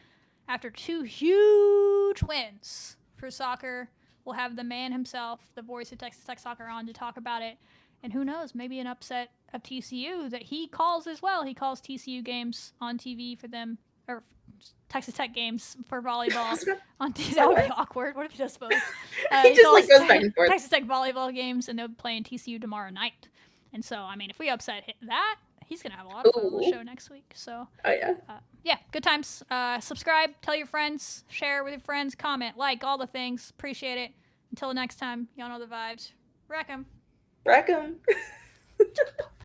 after 2 huge wins for soccer, we'll have the man himself, the voice of Texas Tech Soccer, on to talk about it. And who knows, maybe an upset of TCU that he calls as well. He calls TCU games on TV for them, or Texas Tech games for volleyball on TV. That would be awkward. What if he does both? He just goes back and forth. Texas Tech volleyball games, and they'll be playing TCU tomorrow night. And so, I mean, if we upset that, he's going to have a lot of fun on the show next week. So, yeah, good times. Subscribe, tell your friends, share with your friends, comment, like, all the things. Appreciate it. Until next time, y'all know the vibes. Wreck 'em. Wreck 'em.